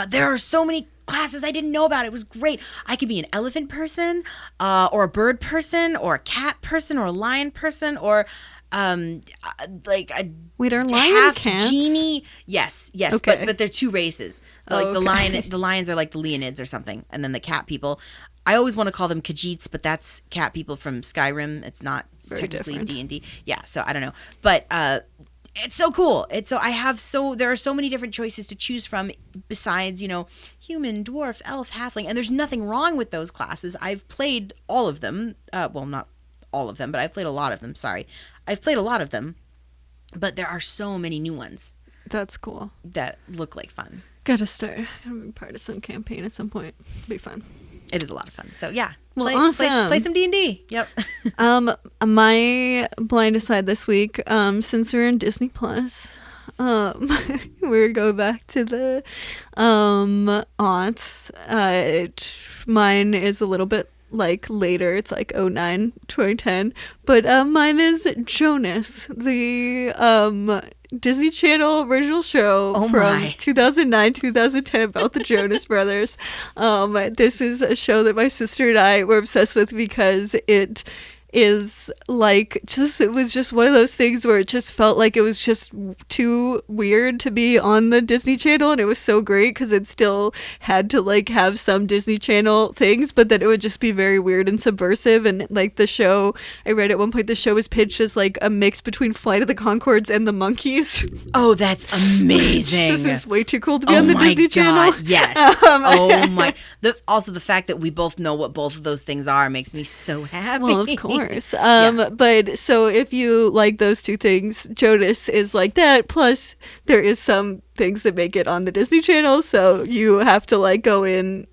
There are so many classes I didn't know about. It was great. I could be an elephant person, or a bird person, or a cat person, or a lion person, or like a lion cats? Genie. Yes, okay. but they're 2 races. Like the lions are like the Leonids or something, and then the cat people. I always want to call them Khajiits, but that's cat people from Skyrim. It's not very technically different. D&D. Yeah, so I don't know, but it's so cool. There are so many different choices to choose from besides, human, dwarf, elf, halfling, and there's nothing wrong with those classes. I've played all of them. Well, not all of them, but I've played a lot of them. Sorry. I've played a lot of them, but there are so many new ones. That's cool. That look like fun. Gotta start. I'm a part of some campaign at some point. It'll be fun. It is a lot of fun. So yeah. Awesome. Play some D&D. Yep. My blind aside this week, since we're in Disney Plus, we're going back to the aunts. Mine is a little bit like later. It's like 09, 2010. But mine is Jonas, the Disney Channel original show from 2009, 2010 about the Jonas Brothers. This is a show that my sister and I were obsessed with because it is like it was just one of those things where it just felt like it was just too weird to be on the Disney Channel, and it was so great because it still had to like have some Disney Channel things, but then it would just be very weird and subversive. And like the show, I read at one point the show was pitched as like a mix between Flight of the Conchords and the Monkees. Oh, that's amazing. This is way too cool to be on the Disney Channel. Yes. Also the fact that we both know what both of those things are makes me so happy. Well, of course. But so if you like those two things, Jonas is like that. Plus, there is some things that make it on the Disney Channel, so you have to like go in,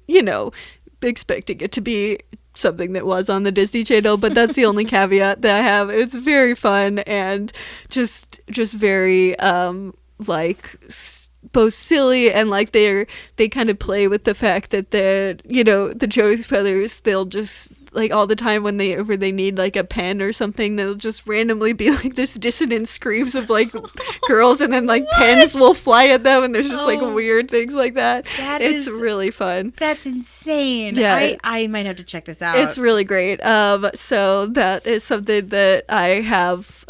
expecting it to be something that was on the Disney Channel. But that's the only caveat that I have. It's very fun and just very both silly and like they kind of play with the fact that the Jonas Brothers, they'll just like all the time whenever they need like a pen or something, they'll just randomly be like this dissonant screams of like girls, and then like pens will fly at them, and there's just like weird things like that. It's really fun. That's insane. Yeah, I might have to check this out. It's really great. So that is something that I have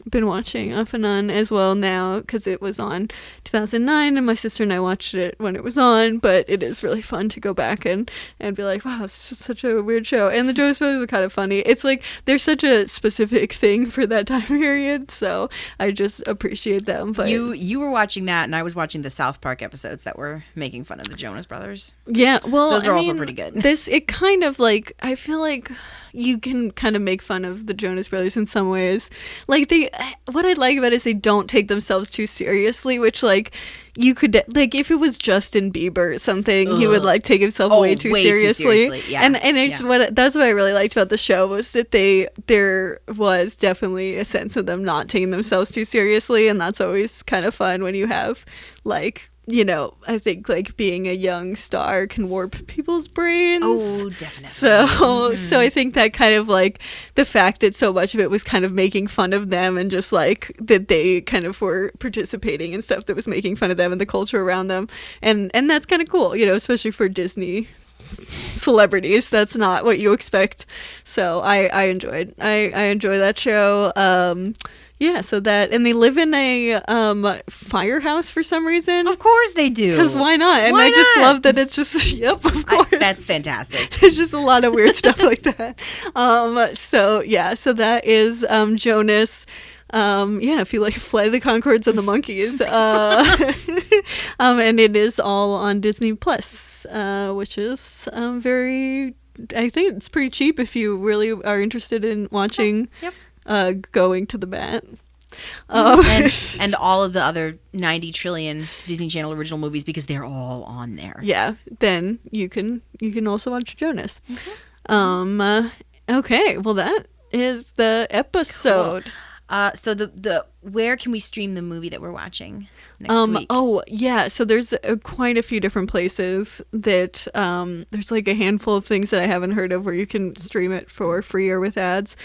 been watching off and on as well now, because it was on 2009 and my sister and I watched it when it was on. But it is really fun to go back and be like, wow, it's just such a weird show. And the Jonas Brothers are kind of funny. It's like they're such a specific thing for that time period, so I just appreciate them. But you were watching that, and I was watching the South Park episodes that were making fun of the Jonas Brothers. Yeah, well, those are also pretty good. It kind of like, I feel like you can kind of make fun of the Jonas Brothers in some ways. Like what I like about it is they don't take themselves too seriously, which like you could like if it was Justin Bieber or something, he would like take himself way too seriously. Yeah. And that's what I really liked about the show, was that there was definitely a sense of them not taking themselves too seriously, and that's always kind of fun when you have like, I think like being a young star can warp people's brains. Oh, definitely. So I think that kind of like the fact that so much of it was kind of making fun of them, and just like that they kind of were participating in stuff that was making fun of them and the culture around them. And that's kind of cool, especially for Disney celebrities. That's not what you expect. So I enjoy that show. Yeah, so that, and they live in a firehouse for some reason. Of course they do. Because why not? And I just love that it's just, yep, of course. That's fantastic. There's just a lot of weird stuff like that. So that is Jonas. If you like Flight of the Conchords and the Monkees. And it is all on Disney Plus, which is very, I think it's pretty cheap if you really are interested in watching. Yep. Going to the mat. And all of the other 90 trillion Disney Channel original movies, because they're all on there. Yeah, then you can also watch Jonas. Okay, well that is the episode. Cool. So the where can we stream the movie that we're watching next week? Oh yeah, so there's quite a few different places that there's like a handful of things that I haven't heard of where you can stream it for free or with ads.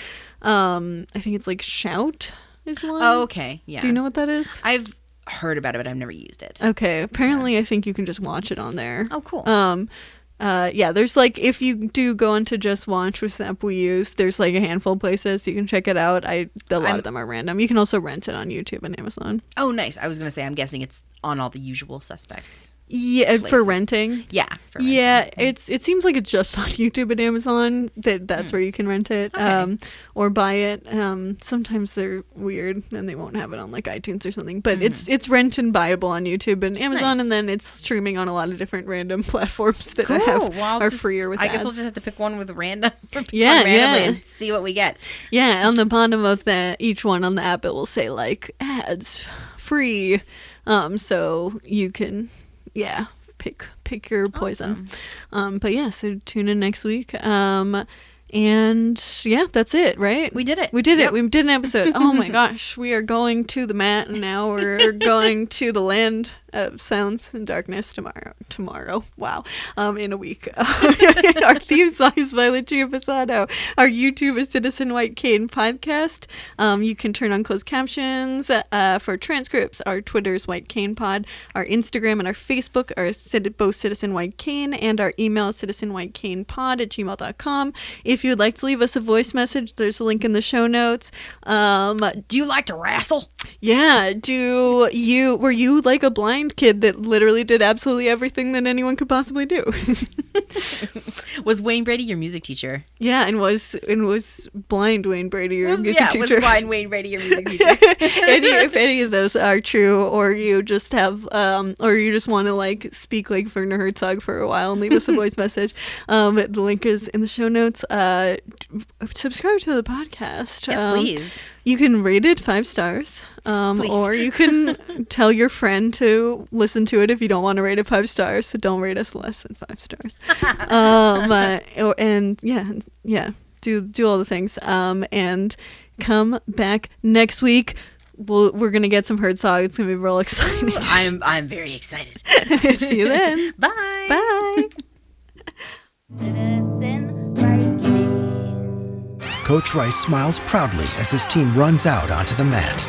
I think it's like Shout is one. Oh, okay. Yeah. Do you know what that is? I've heard about it, but I've never used it. Okay. Apparently, I think you can just watch it on there. Oh, cool. There's like, if you do go into Just Watch, which is the app we use, there's like a handful of places you can check it out. A lot of them are random. You can also rent it on YouTube and Amazon. Oh, nice. I was going to say, I'm guessing it's on all the usual suspects. Yeah, places. For renting. Yeah. Yeah, it seems like it's just on YouTube and Amazon that's where you can rent it, okay. Or buy it. Sometimes they're weird and they won't have it on like iTunes or something. But it's rent and buyable on YouTube and Amazon, and then it's streaming on a lot of different random platforms that are free or with ads. I guess I'll just have to pick one with random. And see what we get. Yeah, on the bottom of each one on the app, it will say like ads free, so you can. Yeah, pick your poison. Awesome. But yeah, so tune in next week. And yeah, that's it, right? We did it. We did it. We did an episode. Oh my gosh, we are going to the mat, and now we're going to the land. of Silence and Darkness tomorrow. Wow. In a week. Our theme song is by Lucia Fasano. Our YouTube is Citizen White Cane Podcast. You can turn on closed captions for transcripts. Our Twitter is White Cane Pod. Our Instagram and our Facebook are both Citizen White Cane, and our email is citizenwhitecanepod@gmail.com. If you'd like to leave us a voice message, there's a link in the show notes. Do you like to wrestle? Yeah. Were you like a blind kid that literally did absolutely everything that anyone could possibly do? Was Wayne Brady your music teacher? Yeah, and was blind Wayne Brady your music teacher? Was blind Wayne Brady your music teacher? If any of those are true, or you just have, or you just want to like speak like Werner Herzog for a while and leave us a voice message, the link is in the show notes. Subscribe to the podcast. Yes, please. You can rate it 5 stars, or you can tell your friend to listen to it if you don't want to rate it 5 stars. So don't rate us less than 5 stars. And do all the things. And come back next week. We're gonna get some Herzog. It's gonna be real exciting. I'm very excited. See you then. Bye. Bye. Citizen White Cane. Coach Rice smiles proudly as his team runs out onto the mat.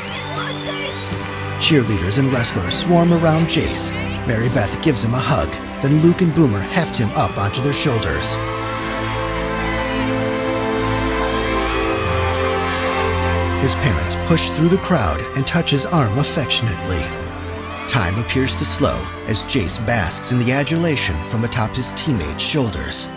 Cheerleaders and wrestlers swarm around Jace. Mary Beth gives him a hug, then Luke and Boomer heft him up onto their shoulders. His parents push through the crowd and touch his arm affectionately. Time appears to slow as Jace basks in the adulation from atop his teammates' shoulders.